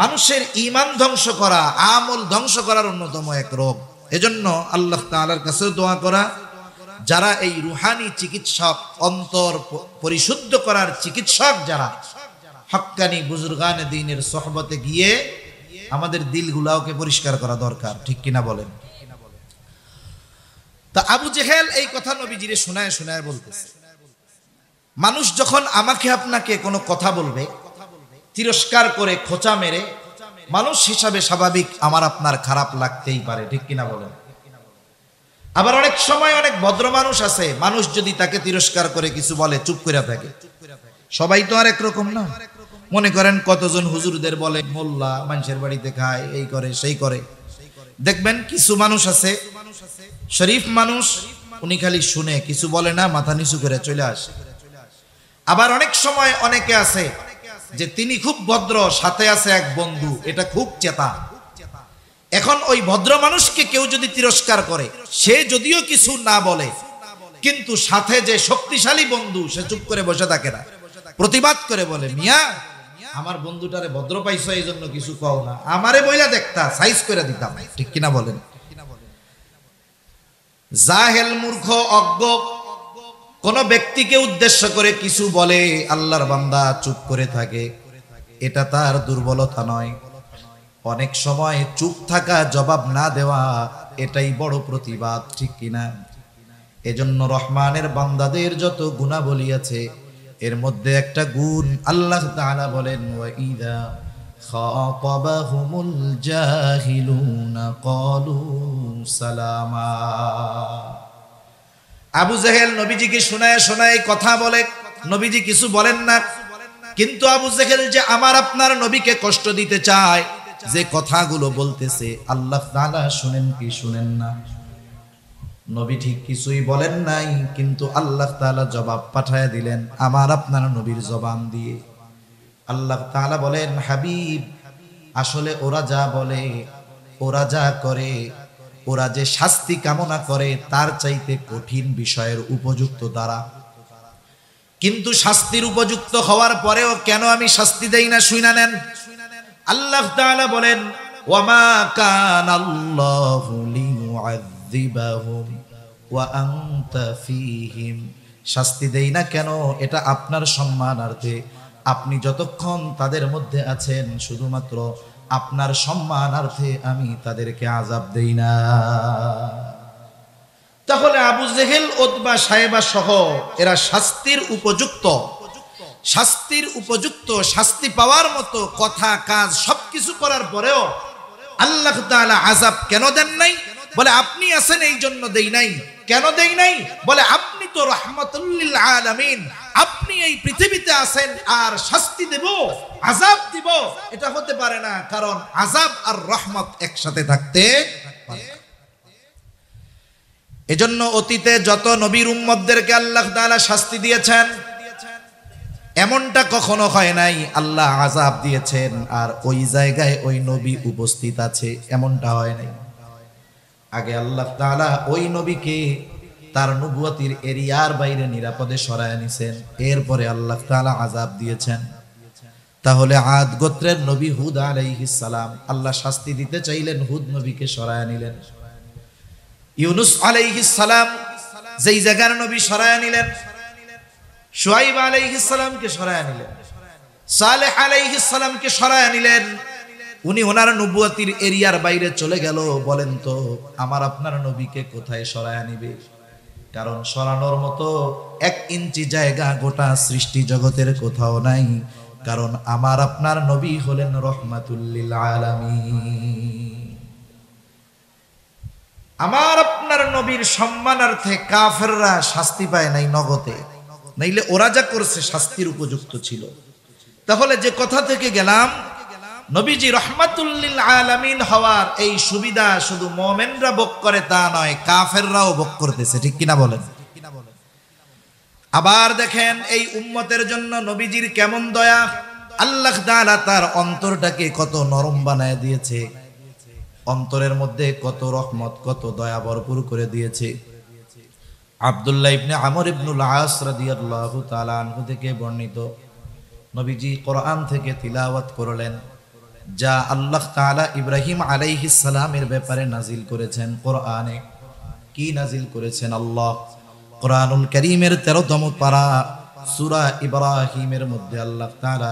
মানুষের ঈমান ধ্বংস করা, আমল ধ্বংস করার অন্যতম এক রোগ। এজন্য আল্লাহ তাআলার কাছে দোয়া করা, যারা এই রুহানি চিকিৎসক, অন্তর পরিশুদ্ধ করার চিকিৎসক, যারা হক্কানি বুজুর্গানে দ্বীনের সোহবতে গিয়ে আমাদের দিলগুলাওকে পরিষ্কার করা দরকার, ঠিক কিনা বলেন? তা আবু জেহেল এই কথা নবীজিরে শোনায় শোনায় বলতেছে, মানুষ যখন আমাকে আপনাকে কোনো কথা বলবে, তিরস্কার করে, খোঁচা মেরে, মানুষ হিসাবে স্বাভাবিক আমার আপনার খারাপ লাগতেই পারে, ঠিক কিনা বলেন? আবার অনেক সময় অনেক ভদ্র মানুষ আছে, মানুষ যদি তাকে তিরস্কার করে কিছু বলে চুপ করে থাকে। সবাই তো আর একরকম না। মনে করেন কতজন হুজুরদের বলে মোল্লা, মানুষের বাড়িতে খায়, এই করে সেই করে। দেখবেন কিছু মানুষ আছে শরীফ মানুষ, উনি খালি শুনে, কিছু বলে না, মাথা নিচু করে চলে আসে। আবার অনেক সময় অনেকে আছে যে তিনি খুব ভদ্র, সাথে আছে এক বন্ধু, এটা খুব চেতা। এখন ওই ভদ্র মানুষকে কেউ যদি তিরস্কার করে, সে যদিও কিছু না বলে, কিন্তু সাথে যে শক্তিশালী বন্ধু, সে চুপ করে বসে থাকে না, প্রতিবাদ করে বলে, মিয়া আমার বন্ধুটারে ভদ্র পাইছো, এই জন্য কিছু কও না, আমারে বইলা দেখতা, সাইজ করে দিতাম, ঠিক কিনা বলেন? জাহেল, মূর্খ, অজ্ঞ কোন ব্যক্তিকে উদ্দেশ্য করে কিছু বলে, আল্লাহর বান্দা চুপ করে থাকে, এটা তার দুর্বলতা নয়। অনেক সময় চুপ থাকা, জবাব না দেওয়া, এটাই বড় প্রতিবাদ, ঠিক কিনা? এজন্য রহমানের বান্দাদের যত গুণাবলী আছে, এর মধ্যে একটা গুণ আল্লাহ তাআলা বলেন, ওয়াইদা খাতাবাহুমুল জাহিলুনা ক্বালু সালামা। আবু জেহেল নবীজিকে শোনায় শোনায় কথা বলে, নবীজি কিছু বলেন না, কিন্তু আবু জেহেল যে আমার আপনার নবীকে কষ্ট দিতে চায়, যে কথাগুলো বলতেছে, আল্লাহ তাআলা শুনেন কি শুনেন না? নবী ঠিক কিছুই বলেন নাই, কিন্তু আল্লাহ তাআলা জবাব পাঠায় দিলেন আমার আপনার নবীর জবান দিয়ে। আল্লাহ তাআলা বলেন, হাবিব, আসলে ওরা যা বলে, ওরা যা করে, ওরা যে শাস্তি কামনা করে, তার চাইতে কঠিন বিষয়ের উপযুক্ত দ্বারা, কিন্তু শাস্তির উপযুক্ত হওয়ার পরেও কেন আমি শাস্তি দেই না, শুইনা নেন। আল্লাহ তাআলা বলেন, ওয়ামা কানাল্লাহু লিয়ুআযযিবাহুম ওয়া আনতা ফীহিম। শাস্তি দেই না কেন? এটা আপনার সম্মানার্থে। আপনি যতক্ষণ তাদের মধ্যে আছেন, শুধুমাত্র আপনার সম্মানার্থে আমি তাদেরকে আযাব দেই না। তাহলে আবু জেহেল, উতবা, সায়েবা সহ এরা শাস্তির উপযুক্ত, শাস্তি পাওয়ার মতো কথা কাজ সবকিছু করার পরেও আল্লাহ তাআলা আযাব কেন দেন নাই? বলে আপনি আছেন এই জন্য দেই নাই। কেন দেই নাই? বলে আপনি তো রাহমাতুল লিল আলামিন, আপনি এই পৃথিবীতে আছেন আর শাস্তি দেব, আযাব দিব, এটা হতে পারে না, কারণ আযাব আর রহমত একসাথে থাকতে পারে না। এজন্য অতীতে যত নবীর উম্মতদেরকে আল্লাহ তাআলা শাস্তি দিয়েছেন, এমনটা কখনো হয় নাই আল্লাহ আযাব দিয়েছেন আর ওই জায়গায় ওই নবী উপস্থিত আছে, এমনটা হয় নাই। আগে আল্লাহ তাআলা ওই নবীকে তার নবুয়তির এরিয়ার বাইরে নিরাপদে সরায় নিছেন, এরপরে আল্লাহ তাআলা আযাব দিয়েছেন। তাহলে আদ গোত্রের নবী হুদ আলাইহিস সালাম, আল্লাহ শাস্তি দিতে চাইলেন, হুদ নবীকে সরায় নিলেন। ইউনুস আলাইহিস সালাম যেই জায়গার নবী সরায় নিলেন, শুআইব আলাইহিস সালামকে সরায় নিলেন, সালেহ আলাইহিস সালামকে সরায় নিলেন। উনি ওনার নবুয়তির এরিয়ার বাইরে চলে গেল। বলেন তো আমার আপনার নবীকে কোথায় সরায় নিবে? কারণ সরানোর মতো 1 ইঞ্চি জায়গা গোটা সৃষ্টি জগতের কোথাও নাই, কারণ আমার আপনার নবী হলেন রহমাতুল লিল আলামিন। আমার আপনার নবীর সম্মানার্থে কাফেররা শাস্তি পায় নাই নগদে, নাইলে ওরা যা করছে শাস্তির উপযুক্ত ছিল। তাহলে যে কথা থেকে গেলাম, নবীজি রহমাতুল লিল আলামিন হওয়ার এই সুবিধা শুধু মুমিনরা ভোগ করে তা নয়, কাফেররাও ভোগ করতেছে, ঠিক কিনা বলেন? আবার দেখেন এই উম্মতের জন্য নবীজির কেমন দয়া, আল্লাহ তাআলা তার অন্তরটাকে কত নরম বানায় দিয়েছে, অন্তরের মধ্যে কত রহমত, কত দয়া ভরপুর করে দিয়েছে। আব্দুল্লাহ ইবনে আমর ইবনুল আস রাদিয়াল্লাহু তাআলা আনহু থেকে বর্ণিত, নবীজি কোরআন থেকে তিলাওয়াত করলেন যা আল্লাহ তাআলা ইব্রাহিম আলাইহিস সালামের ব্যাপারে নাজিল করেছেন। কোরআনে কি নাজিল করেছেন? আল্লাহ কোরআনুল কারীমের 13তম পারা সূরা ইব্রাহিমের মধ্যে আল্লাহ তাআলা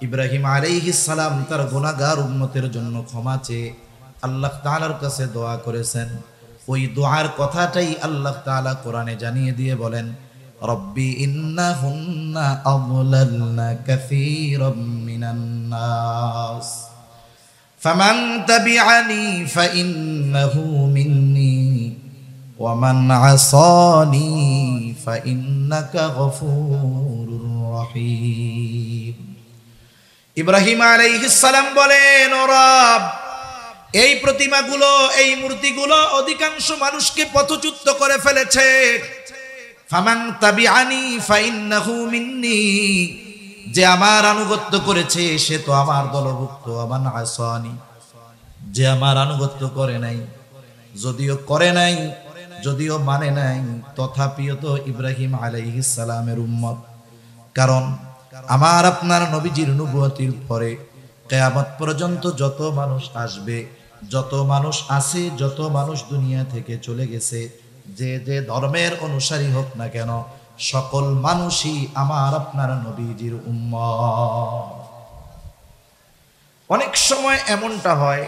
ইব্রাহিম আলাইহিস সালাম তার গুনাহগার উম্মতের জন্য ক্ষমা চেয়ে আল্লাহ তাআলার কাছে দোয়া করেছেন। ওই দোয়ার কথাটাই আল্লাহ তাআলা কোরআনে জানিয়ে দিয়ে বলেন, রব্বি ইন্নাহুন্না আযলালনা কাসীরাম মিনান নাস ফামান তাবিআনি ফাইন্নাহু মিন্নি ওয়া মান আসানি ফাইন্নাকা গফুরুর রহিম। ইব্রাহিম আলাইহিস সালাম বলেন, ও রব, এই প্রতিমাগুলো, এই মূর্তিগুলো অধিকাংশ মানুষকে পথচ্যুত করে ফেলেছে। ফামান তাবিআনি ফাইন্নাহু মিন্নি, যে আমার আনুগত্য করেছে সে তো আমার দলভুক্ত। আমান আসানি, যে আমার আনুগত্য করে নাই, যদিও করে নাই, যদিও মানে নাই, তথাপিও তো ইব্রাহিম আলাইহিস সালামের উম্মত। কারণ আমার আপনার নবীজির নবুয়তির পরে কিয়ামত পর্যন্ত যত মানুষ আসবে, যত মানুষ আছে, যত মানুষ দুনিয়া থেকে চলে গেছে, যে যে ধর্মের অনুসারী হোক না কেন, সকল মানুষই আমার আপনার নবীজির উম্মত। অনেক সময় এমনটা হয়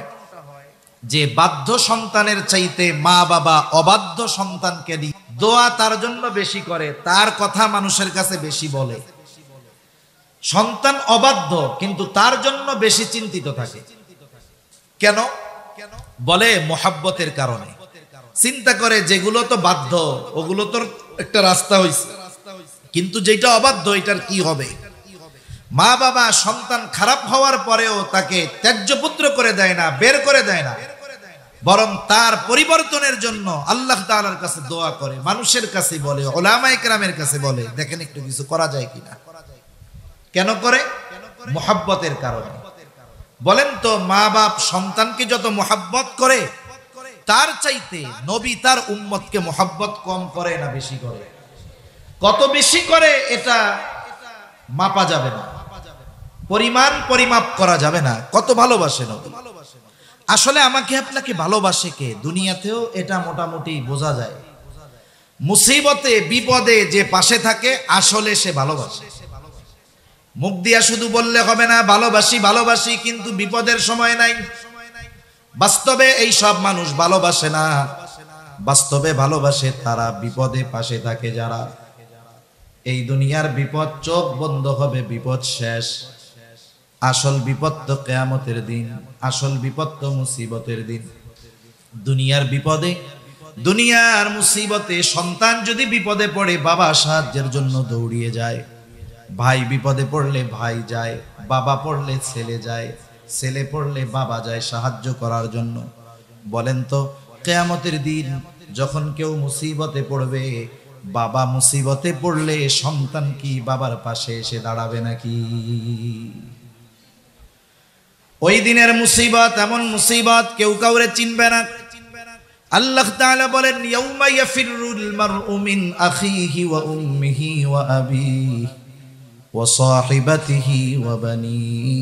যে বাধ্য সন্তানের চাইতে মা বাবা অবাধ্য সন্তানকে দিয়ে দোয়া তার জন্য বেশি করে, তার কথা মানুষের কাছে বেশি বলে। সন্তান অবাধ্য কিন্তু তার জন্য বেশি চিন্তিত থাকে। কেন? বলে মোহাব্বতের কারণে। চিন্তা করে যেগুলো তো বাধ্য ওগুলো তো একটা রাস্তা হইছে, কিন্তু যেটা অবাধ্য এটার কি হবে? মা বাবা সন্তান খারাপ হওয়ার পরেও তাকে ত্যায্য পুত্র করে দেয় না, বের করে দেয় না, বরং তার পরিবর্তনের জন্য আল্লাহ তাআলার কাছে দোয়া করে, মানুষের কাছে বলে, উলামায়ে কেরামের কাছে বলে, দেখেন একটু কিছু করা যায় কিনা। কেন করে? মোহাব্বতের কারণে। বলেন তো মা বাপ সন্তানকে যত মোহাব্বত করে তার চাইতে নবী তার উম্মতকে মোহাব্বত কম করে না বেশি করে? কত বেশি করে এটা মাপা যাবে না, পরিমাপ করা যাবে না। কত ভালোবাসে নবী। আসলে আমাকে আপনাকে ভালোবাসে কে? দুনিয়াতেও এটা মোটামুটি বোঝা যায়। মুসিবতে বিপদে যে পাশে থাকে আসলে সে ভালোবাসে। মুখ দিয়া শুধু বললে হবে না ভালোবাসি ভালোবাসি, কিন্তু বিপদের সময় নাই। বাস্তবে এই সব মানুষ ভালোবাসে না। বাস্তবে ভালোবাসে তারা, বিপদে পাশে থাকে যারা। এই দুনিয়ার বিপদ চোখ বন্ধ হবে, বিপদ শেষ। আসল বিপদ তো কিয়ামতের দিন, আসল বিপদ তো মুসিবতের দিন। দুনিয়ার বিপদে, দুনিয়ার মুসিবতে সন্তান যদি বিপদে পড়ে বাবা সাহায্যের জন্য দৌড়িয়ে যায়, ভাই বিপদে পড়লে ভাই যায়, বাবা পড়লে ছেলে যায়, ছেলে পড়লে বাবা যায় সাহায্য করার জন্য। বলেন তো কিয়ামতের দিন যখন কেউ মুসিবতে পড়বে, বাবা মুসিবতে পড়লে সন্তান কি বাবার পাশে এসে দাঁড়াবে নাকি? ওই দিনের মুসিবত এমন মুসিবত কেউ কাউরে চিনবে না। আল্লাহ তাআলা বলেন, ইয়াউমা ইয়াফিরুল মারউ মিন আখিহি ওয়া উম্মিহি ওয়া আবিহি ওয়া সাহিবাতিহি ওয়া বানিহি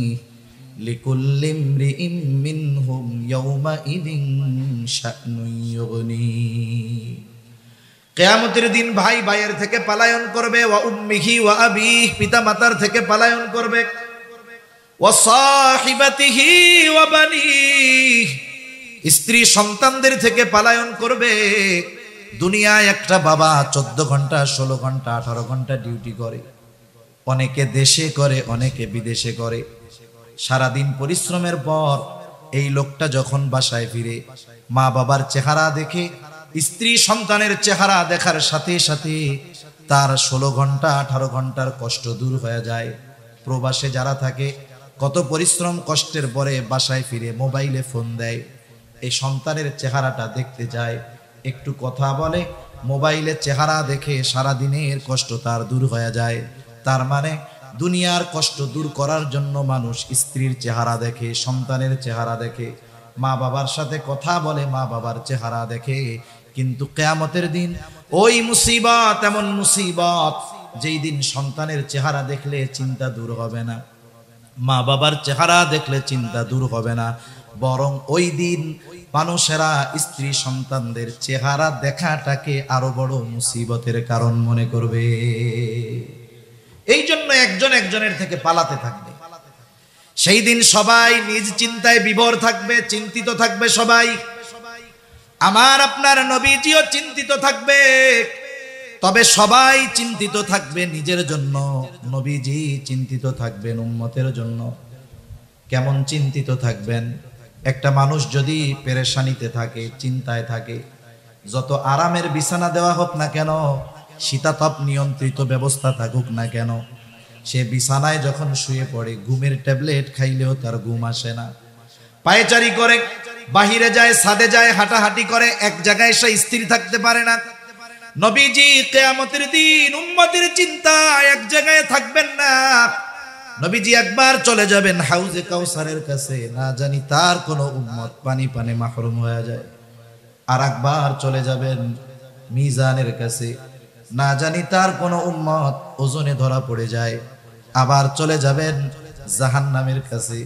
লিকুল্লি ইমরিইম মিনহুম ইয়াউমা ইদিন শা'নুন ইউগনি। কিয়ামতের দিন ভাই ভাইয়ের থেকে পলায়ন করবে, ওয়া উম্মিহি ওয়া আবিহি পিতা মাতার থেকে পলায়ন করবে, ওয়া সাহিবাতিহি ওয়া বানিহি স্ত্রী সন্তানদের থেকে পলায়ন করবে। দুনিয়ায় একটা বাবা 14 ঘন্টা 16 ঘন্টা 18 ঘন্টা ডিউটি করে, অনেকে দেশে করে অনেকে বিদেশে করে। সারাদিন পরিশ্রমের পর এই লোকটা যখন বাসায় ফিরে মা বাবার চেহারা দেখে, স্ত্রী সন্তানের চেহারা দেখার সাথে সাথে তার 16 ঘন্টা 18 ঘন্টার কষ্ট দূর হয়ে যায়। প্রবাসে যারা থাকে কত পরিশ্রম কষ্টের পরে বাসায় ফিরে মোবাইলে ফোন দেয়, এই সন্তানের চেহারাটা দেখতে যায়, একটু কথা বলে, মোবাইলের চেহারা দেখে সারা দিনের কষ্ট তার দূর হয়ে যায়। তার মানে দুনিয়ার কষ্ট দূর করার জন্য মানুষ স্ত্রীর চেহারা দেখে, সন্তানের চেহারা দেখে, মা বাবার সাথে কথা বলে, মা বাবার চেহারা দেখে। কিন্তু কিয়ামতের দিন ওই মুসিবত এমন মুসিবত, যেই দিন সন্তানের চেহারা দেখলে চিন্তা দূর হবে না, মা বাবার চেহারা দেখলে চিন্তা দূর হবে না, বরং ওই দিন মানুষেরা স্ত্রী সন্তানদের চেহারা দেখাটাকে আরো বড় মুসিবতের কারণ মনে করবে। এই জন্য একজন একজনের থেকে পালাতে থাকবে। সেই দিন সবাই নিজ চিন্তায় বিভোর থাকবে, চিন্তিত থাকবে সবাই। আমার আপনার নবীজিও চিন্তিত থাকবে, তবে সবাই চিন্তিত থাকবে নিজের জন্য, নবীজি চিন্তিত থাকবেন উম্মতের জন্য। কেমন চিন্তিত থাকবেন? একটা মানুষ যদি পেরেশানিতে থাকে, চিন্তায় থাকে, যত আরামের বিছানা দেওয়া হোক না কেন, শীতাতপ নিয়ন্ত্রিত ব্যবস্থা থাকুক না কেন, সে বিছানায় যখন শুয়ে পড়ে ঘুমের ট্যাবলেট খাইলেও তার ঘুম আসে না। পায়চারি করে, বাহিরে যায়, ছাদে যায়, হাঁটাহাঁটি করে, এক জায়গায় সে স্থির থাকতে পারে না। নবীজি কিয়ামতের দিন উম্মতের চিন্তায় এক জায়গায় থাকবেন না। নবীজি একবার চলে যাবেন হাউজে কাউসারের কাছে, না জানি তার কোনো উম্মত পানি পানে মাহরুম হয়ে যায়। আর একবার চলে যাবেন মিজানের কাছে, না জানি তার কোনো উম্মত ওজনে ধরা পড়ে যায়। আবার চলে যাবেন জাহান্নামের কাছে,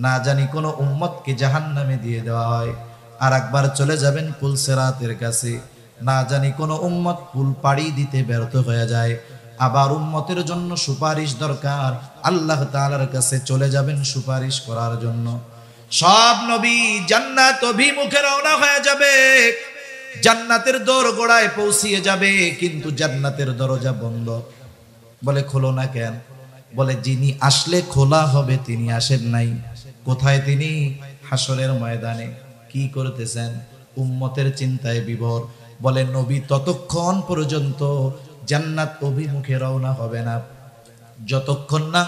না জানি কোনো উম্মতকে জাহান্নামে দিয়ে দেওয়া হয়। আর একবার চলে যাবেন পুলসেরাতের কাছে, না জানি কোনো উম্মত পুল পাড়ি দিতে ব্যর্থ হয়ে যায়। আবার উম্মতের জন্য সুপারিশ দরকার, আল্লাহ তাআলার কাছে চলে যাবেন সুপারিশ করার জন্য। সব নবী জান্নাত অভিমুখে রওনা হয়ে যাবে, জান্নাতের দোরগোড়ায় পৌঁছিয়ে যাবে, কিন্তু জান্নাতের দরজা বন্ধ। বলে খোলো না কেন? বলে যিনি আসলে খোলা হবে তিনি আসেন নাই। কোথায় তিনি? হাসরের ময়দানে। কি করতেছেন? উম্মতের চিন্তায় বিভোর। বলে নবী ততক্ষণ পর্যন্ত জান্নাত অভিমুখে রওনা হবে না, যতক্ষণ না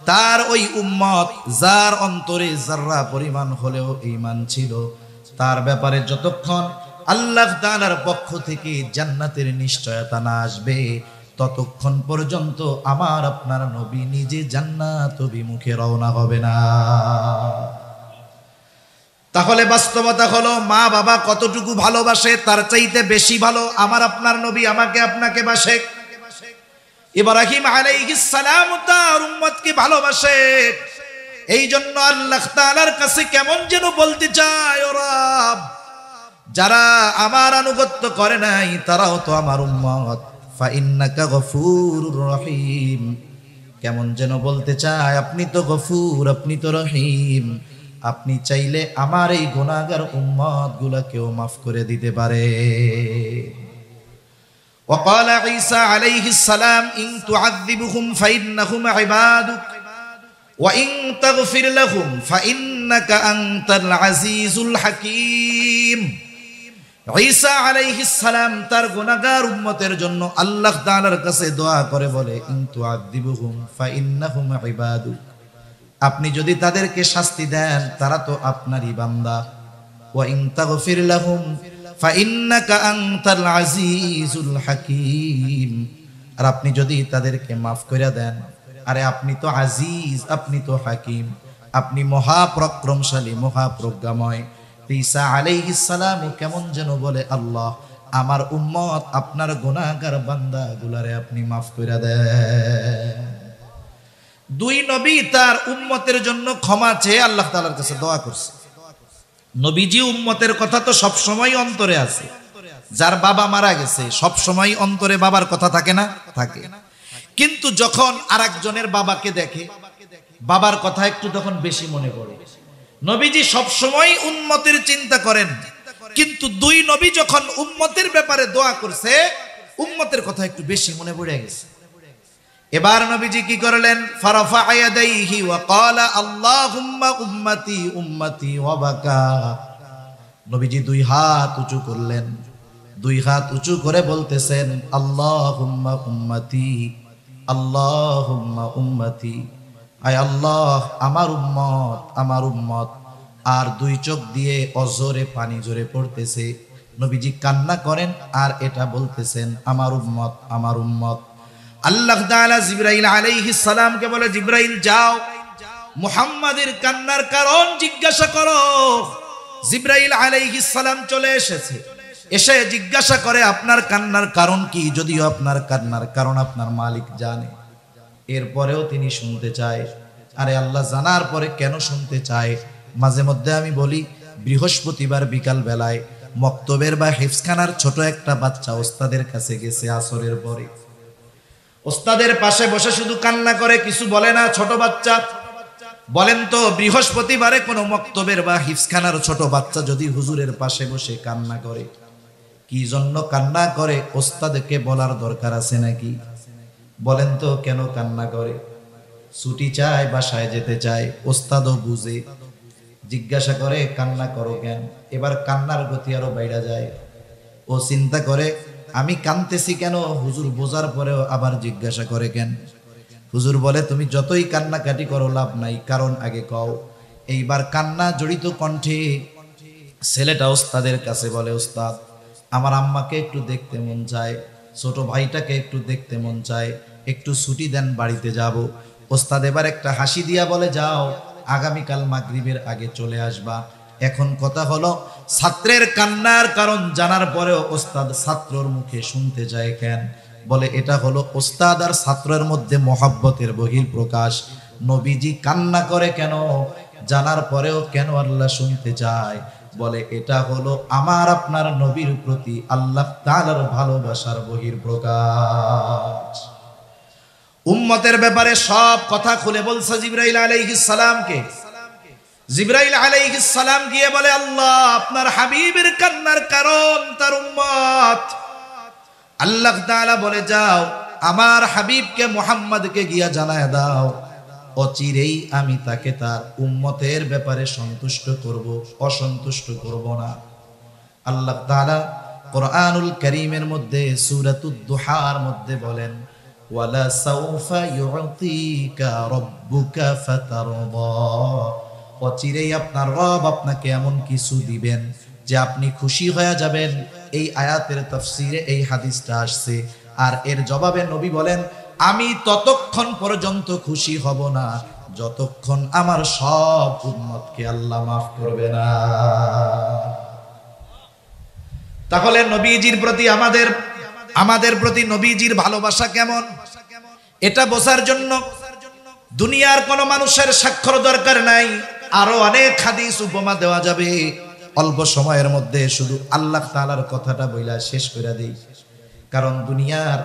তার ওই উম্মত, যার অন্তরে যাররা পরিমাণ হলেও ঈমান ছিল, তার ব্যাপারে যতক্ষণ আল্লাহ তাআলার পক্ষ থেকে জান্নাতের নিশ্চয়তা না আসবে, ততক্ষণ পর্যন্ত আমার আপনার নবী নিজে জান্নাত অভিমুখে রওনা হবে না। তাহলে বাস্তবতা হলো মা বাবা কতটুকু ভালোবাসে, তার চাইতে বেশি ভালো আমার আপনার নবী আমাকে আপনাকে বাসে। ইব্রাহিম আলাইহিস সালাম তার উম্মতকে ভালোবাসে। এই জন্য আল্লাহ তাআলার কাছে কেমন যেন বলতে চায়, ও রব, যারা আমার আনুগত্য করে নাই তারাও তো আমার উম্মত, ফা ইন্নাকা গফুরুর রহিম। কেমন যেন বলতে চায়, আপনি তো গফুর, আপনি তো রহিম, আপনি চাইলে আমার এই গুনাহগার উম্মত গুলাকেও মাফ করে দিতে পারে। وقال عيسى عليه السلام إن تعذبهم فإنهم عبادك وإن تغفر لهم فإنك أنت العزيز الحكيم। ঈসা আলাইহিস সালাম তার গুনাহগার উম্মতের জন্য আল্লাহ তাআলার কাছে দোয়া করে বলে, ইন তুআযিবুহুম ফাইন্নাহুম ইবাদুক, আপনি যদি তাদেরকে শাস্তি দেন তারা তো আপনারই বান্দা, ওয়া ইন তাগফির লাহুম ফাইন্নাকা আনতাল আজিজুল হাকীম, আর আপনি যদি তাদেরকে মাফ করে দেন, আরে আপনি তো আজিজ, আপনি তো হাকিম, আপনি মহাপরাক্রমশালী, মহাপ্রজ্ঞাময়। ঈসা আলাইহিস সালাম কেমন যেন বলে, আল্লাহ আমার উম্মত আপনার গুনাহগার বান্দাগুলারে আপনি মাফ করে দেন। দুই নবী তার উম্মতের জন্য ক্ষমা চেয়ে আল্লাহ তাআলার কাছে দোয়া করছে। নবীজি উম্মতের কথা তো সব সময় অন্তরে আছে। যার বাবা মারা গেছে সব সময় অন্তরে বাবার কথা থাকে না? থাকে। কিন্তু যখন আরেকজনের বাবাকে দেখে বাবার কথা একটু তখন বেশি মনে পড়ে। নবীজি সব সময় উম্মতের চিন্তা করেন, কিন্তু দুই নবী যখন উম্মতের ব্যাপারে দোয়া করছে উম্মতের কথা একটু বেশি মনে পড়ে গেছে। এবার নবীজি কি করলেন? ফারাফা ইয়াদাইহি ওয়া ক্বালা আল্লাহুম্মা উম্মতি উম্মতি ওয়া বাকা। নবীজি দুই হাত উঁচু করলেন, দুই হাত উঁচু করে বলতেছেন, আল্লাহুম্মা উম্মতি আল্লাহুম্মা উম্মতি, আয় আল্লাহ আমার উম্মত আমার উম্মত। আর দুই চোখ দিয়ে অজরে পানি জোরে পড়তেছে। নবীজি কান্না করেন আর এটা বলতেছেন, আমার উম্মত আমার উম্মত। আল্লাহ তাআলা জিবরাইল আলাইহিস সালামকে বলে, জিবরাইল যাও মুহাম্মাদের কান্নার কারণ জিজ্ঞাসা করো। জিবরাইল আলাইহিস সালাম চলে এসেছে, এসে জিজ্ঞাসা করে আপনার কান্নার কারণ কি? যদিও আপনার কান্নার কারণ আপনার মালিক জানে, এরপরেও তিনি শুনতে চায়। আরে আল্লাহ জানার পরে কেন শুনতে চায়? মাঝে মধ্যে আমি বলি, বৃহস্পতিবার বিকাল বেলায় মক্তবের বা হিফজখানার ছোট একটা বাচ্চা ওস্তাদের কাছে গেছে আসরের পরে, ওস্তাদের পাশে বসে শুধু কান্না করে, কিছু বলে না। ছোট বাচ্চা, বলেন তো বৃহস্পতিবারে কোনো মক্তবের বা হিফজখানার ছোট বাচ্চা যদি হুজুরের পাশে বসে কান্না করে, কি জন্য কান্না করে ওস্তাদকে বলার দরকার আছে নাকি? বলেন তো কেন কান্না করে? ছুটি চায়, বাসায় যেতে চায়, ওস্তাদও বুঝে, জিজ্ঞাসা করে কান্না করো কেন? এবার কান্নার গতি আরো বাইরে যায়। ও চিন্তা করে আমি কাঁদতেছি কেন? হুজুর বোঝার পরেও আবার জিজ্ঞাসা করে কেন? হুজুর বলে, তুমি যতই কান্নাকাটি করো লাভ নাই, কারণ আগে কও। এইবার কান্না জড়িত কণ্ঠে ছেলেটা ওস্তাদের কাছে বলে, ওস্তাদ আমার আম্মাকে একটু দেখতে মন চায়, ছোট ভাইটাকে একটু দেখতে মন চায়, একটু ছুটি দেন, বাড়িতে যাব। ওস্তাদ এবার একটা হাসি দিয়া বলে, যাও আগামীকাল মাগরিবের আগে চলে আসবা। এখন কথা হলো, ছাত্রের কান্নার কারণ জানার পরেও ওস্তাদ ছাত্রর মুখে শুনতে যায় কেন? বলে এটা হলো ওস্তাদ আর ছাত্রের মধ্যে মহব্বতের বহিঃপ্রকাশ। নবীজি কান্না করে কেন জানার পরেও কেন আল্লাহ শুনতে চায়? বলে এটা হলো আমার আপনার নবীর প্রতি আল্লাহ তাআলার ভালোবাসার বহিঃপ্রকাশ। উম্মতের ব্যাপারে সব কথা খুলে বলছে জিবরাইল আলাইহিস সালামকে। জিবরাইল আলাইহিস সালাম গিয়ে বলে, আল্লাহ আপনার হাবিবের কান্নার কারণ তার উম্মত। আল্লাহ তাআলা বলে, যাও আমার হাবিবকে মুহাম্মদকে গিয়া জানায় দাও, অচিরেই আমি তাকে তার উম্মতের ব্যাপারে সন্তুষ্ট করব, অসন্তুষ্ট করব না। আল্লাহ তাআলা কোরআনুল কারীমের মধ্যে সূরাতুদ দুহার মধ্যে বলেন, ওয়ালা সাউফা ইউতিকা রাব্বুকা ফাতারদা, অচিরেই আপনার রব আপনাকে এমন কিছু দিবেন যে আপনি খুশি হয়ে যাবেন। এই আয়াতের তাফসীরে এই হাদিসটা আসছে। আর এর জবাবে নবী বলেন, আমি ততক্ষণ পর্যন্ত খুশি হব না যতক্ষণ আমার সব উম্মতকে আল্লাহ মাফ করবে না। তাহলে নবীজির প্রতি আমাদের প্রতি নবীজির ভালোবাসা কেমন, এটা বোঝার জন্য দুনিয়ার কোন মানুষের স্বাক্ষর দরকার নাই। আরো অনেক হাদিস উপমা দেওয়া যাবে, অল্প সময়ের মধ্যে শুধু আল্লাহ তাআলার কথাটা বইলা শেষ করে দেই। কারণ দুনিয়ার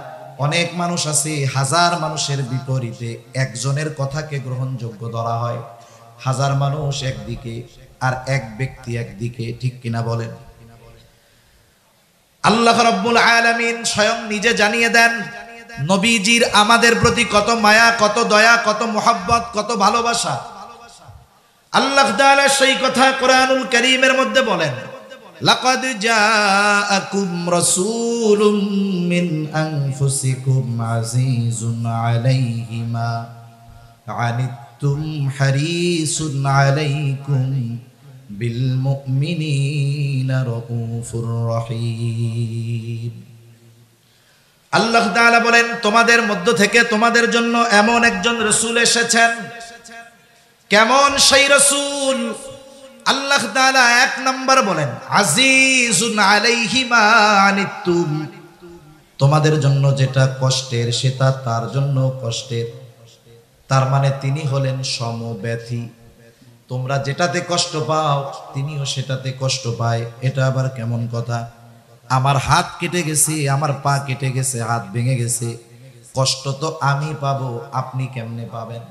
অনেক মানুষ আছে, হাজার মানুষের বিপরীতে একজনের কথাকে গ্রহণযোগ্য ধরা হয়, হাজার মানুষ একদিকে আর এক ব্যক্তি একদিকে, ঠিক কিনা বলেন? আল্লাহ রাব্বুল আলামিন স্বয়ং নিজে জানিয়ে দেন নবীজির আমাদের প্রতি কত মায়া, কত দয়া, কত মোহাব্বত, কত ভালোবাসা। আল্লাহ তাআলা সেই কথা কোরআনুল কারীমের মধ্যে বলেন, লাকাদ জাআকুম রাসূলুম মিন আনফুসিকুম আজিজুন আলাইহি মা আনিতুম হারিসুন আলাইকুম বিল মুমিনিনা রাউফুর রহিম। আল্লাহ তাআলা বলেন, তোমাদের মধ্য থেকে তোমাদের জন্য এমন একজন রাসূল এসেছেন। কেমন সেই রাসূল? আল্লাহ তাআলা এক নাম্বার বলেন আজিজুন আলাইহি মা আনিতুম, তোমাদের জন্য যেটা কষ্টের সেটা তার জন্য কষ্টের। তার মানে তিনি হলেন সমব্যথী। তোমরা যেটাতে কষ্ট পাও তিনিও সেটাতে কষ্ট পায়। এটা আবার কেমন কথা? আমার হাত কেটে গেছে, আমার পা কেটে গেছে, হাত ভেঙে গেছে, কষ্ট তো আমি পাবো, আপনি কেমনে পাবেন?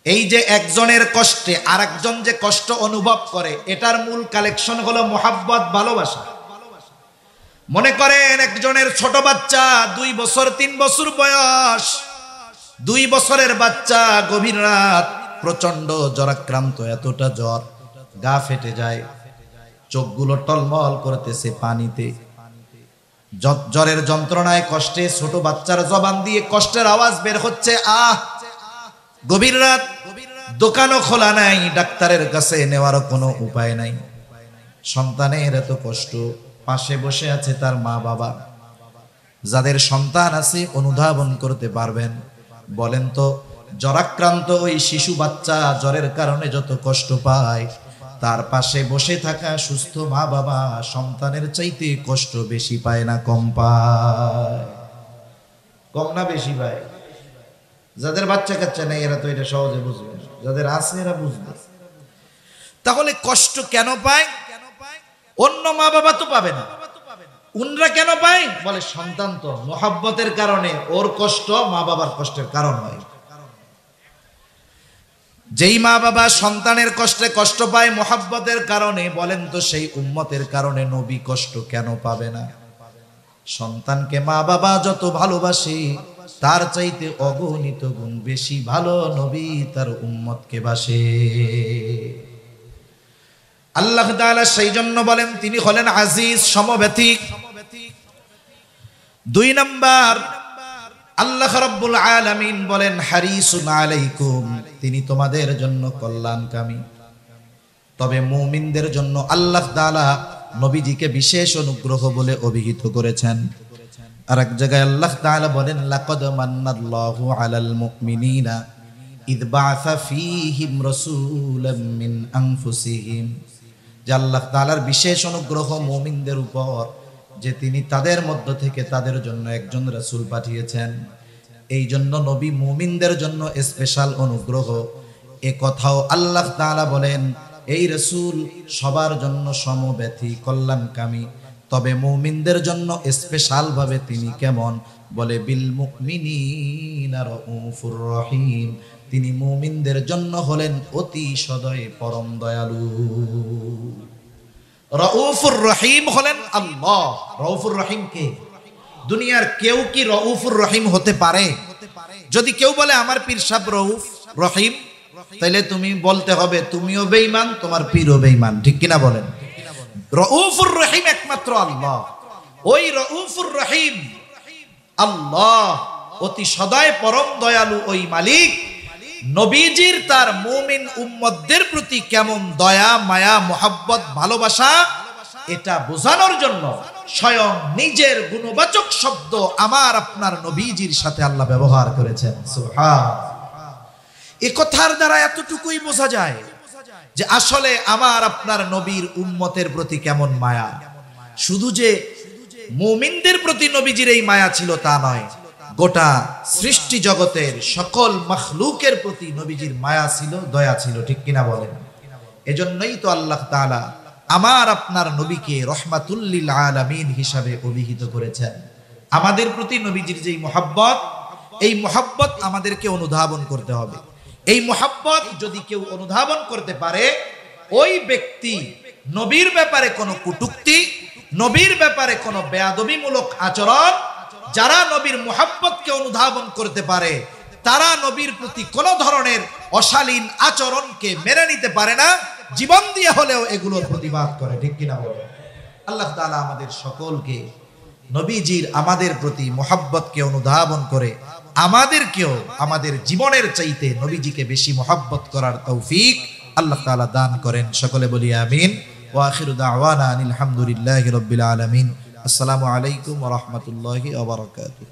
এই যে একজনের কষ্টে আরেকজন যে কষ্ট অনুভব করে, এটার মূল কালেকশন হলো মোহাব্বত, ভালোবাসা। মনে করেন একজনের ছোট বাচ্চা 2 বছর 3 বছর বয়স, 2 বছরের বাচ্চা গভীর রাত প্রচন্ড জ্বরাক্রান্ত, এতটা জ্বর গা ফেটে যায়, চোখগুলো টলমল করতেছে পানিতে, জ্বরের যন্ত্রণায় কষ্টে ছোট বাচ্চার জবান দিয়ে কষ্টের আওয়াজ বের হচ্ছে, আহ। গভীর রাত, দোকানও খোলা নাই, ডাক্তারের কাছে নেওয়ারও কোনো উপায় নাই। সন্তানের এত কষ্ট, পাশে বসে আছে তার মা বাবা। যাদের সন্তান আছে অনুধাবন করতে পারবেন। বলেন তো, জ্বরাক্রান্ত ওই শিশু বাচ্চা জ্বরের কারণে যত কষ্ট পায়, তার পাশে বসে থাকা সুস্থ মা বাবা সন্তানের চাইতে কষ্ট বেশি পায় না কম পায়? কম না বেশি পায়? যাদের বাচ্চা কাচ্চা নেই এরা তো এটা সহজে বুঝবে, যাদের আছে এরা বুঝবে। তাহলে কষ্ট কেন পায়? অন্য মা বাবা তো পাবে না, উনরা কেন পায়? বলে সন্তান তো মোহাব্বতের কারণে, ওর কষ্ট মা বাবার কষ্টের কারণ হয়। যেই মা বাবা সন্তানের কষ্টে কষ্ট পায় মোহাব্বতের কারণে, বলেন তো সেই উম্মতের কারণে নবী কষ্ট কেন পাবে না? সন্তানকে মা বাবা যত ভালোবাসে তার চাইতে অগণিত গুণ বেশি ভালো নবী তার উম্মতকে বাসে। আল্লাহ তাআলা সেই জন্য বলেন তিনি হলেন আজিজ, সমব্যথী। 2 নাম্বার, আল্লাহ রাব্বুল আলামিন বলেন হারিসুন আলাইকুম, তিনি তোমাদের জন্য কল্যাণকামী। তবে মুমিনদের জন্য আল্লাহ তাআলা নবীজিকে বিশেষ অনুগ্রহ বলে অভিহিত করেছেন। আর এক জায়গায় আল্লাহ তাআলা বলেন লাকাদ মান্নাল্লাহু আলাল মুমিনিনা ইয বাআসা ফীহিম রাসূলাম মিন আনফুসিহিম, যে আল্লাহ তাআলার বিশেষ অনুগ্রহ মুমিনদের উপর যে তিনি তাদের মধ্য থেকে তাদের জন্য একজন রাসূল পাঠিয়েছেন। এই জন্য নবী মুমিনদের জন্য স্পেশাল অনুগ্রহ। এ কথাও আল্লাহ তাআলা বলেন এই রাসূল সবার জন্য সমব্যথী, কল্যাণকামী। তবে মুমিনদের জন্য স্পেশাল ভাবে তিনি কেমন? বলে বিল মুমিনিনা রাউফুর রহিম, তিনি মুমিনদের জন্য হলেন অতি সদয় পরম দয়ালু। রাউফুর রহিম হলেন আল্লাহ। রাউফুর রহিম কে? দুনিয়ার কেউ কি রাউফুর রহিম হতে পারে? যদি কেউ বলে আমার পীর সাহেব রাউফ রহিম, তাহলে তুমি বলতে হবে তুমিও বেঈমান, তোমার পীরও বেঈমান, ঠিক কিনা বলেন? রাউফুর রহিম একমাত্র আল্লাহ। ওই রাউফুর রহিম আল্লাহ, অতি সদয় পরম দয়ালু ওই মালিক নবীজির তার মুমিন উম্মতদের প্রতি কেমন দয়া, মায়া, মোহাব্বত, ভালোবাসা, এটা বোঝানোর জন্য স্বয়ং নিজের গুণবাচক শব্দ আমার আপনার নবীজির সাথে আল্লাহ ব্যবহার করেছেন। সুবহানাল্লাহ। এই কথার দ্বারা এতটুকুই বোঝা যায় যে আসলে আমার আপনার নবীর উম্মতের প্রতি কেমন মায়া। শুধু যে মুমিনদের প্রতি নবীজির এই মায়া ছিল তা নয়, গোটা সৃষ্টি জগতের সকল মাখলুকের প্রতি নবীজির মায়া ছিল, দয়া ছিল, ঠিক কিনা বলেন? এজন্যই তো আল্লাহ তাআলা আমার আপনার নবীকে রহমাতুল লিল আলামিন হিসাবে অভিহিত করেছেন। আমাদের প্রতি নবীজির যেই মোহাব্বত, এই মোহাব্বত আমাদেরকে অনুধাবন করতে হবে। এই মুহাব্বত যদি কেউ অনুধাবন করতে পারে, ওই ব্যক্তি নবীর ব্যাপারে কোনো কটূক্তি, নবীর ব্যাপারে কোনো বেয়াদবিমূলক আচরণ, যারা নবীর মুহাব্বতকে অনুধাবন করতে পারে তারা নবীর প্রতি কোনো ধরনের অশালীন আচরণকে মেনে নিতে পারে না, জীবন দিয়ে হলেও এগুলোর প্রতিবাদ করে। ঠিক কিনা বলে? আল্লাহ তাআলা আমাদের সকলকে নবীজির আমাদের প্রতি মুহাব্বতকে অনুধাবন করে আমাদেরকেও আমাদের জীবনের চাইতে নবীজিকে বেশি মুহাব্বত করার তৌফিক আল্লাহ তাআলা দান করেন। সকলে বলি আমিন। ওয়া আখিরু দাওয়ানা আলহামদুলিল্লাহি রাব্বিল আলামিন। আসসালামু আলাইকুম ওয়া রাহমাতুল্লাহি ওয়া বারাকাতুহু।